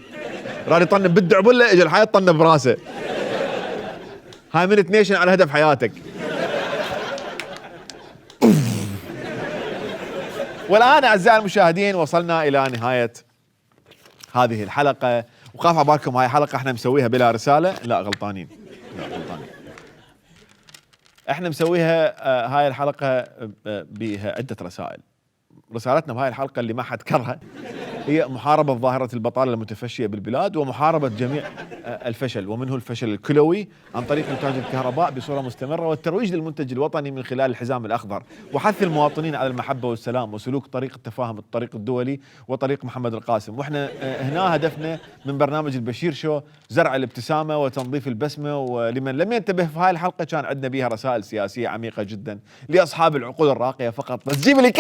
راد يطنب بالدعبله اجى الحائط طنب براسه. هاي من تنيشن على هدف حياتك. والآن أعزائي المشاهدين وصلنا إلى نهاية هذه الحلقة، وخاف عبالكم هاي حلقة احنا مسويها بلا رسالة. لا غلطانين. احنا مسويها هاي الحلقة بها عدة رسائل. رسالتنا بهاي الحلقة اللي ما حد كرها هي محاربة ظاهرة البطالة المتفشية بالبلاد، ومحاربة جميع الفشل ومنه الفشل الكلوي عن طريق إنتاج الكهرباء بصورة مستمرة، والترويج للمنتج الوطني من خلال الحزام الأخضر، وحث المواطنين على المحبة والسلام وسلوك طريق التفاهم الطريق الدولي وطريق محمد القاسم. واحنا هنا هدفنا من برنامج البشير شو زرع الابتسامة وتنظيف البسمة. ولمن لم ينتبه في هاي الحلقة كان عندنا بها رسائل سياسية عميقة جدا لأصحاب العقول الراقية فقط. بس جيب لي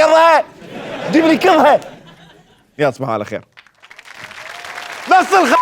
كرهة يا تصبحوا على خير. نص الخ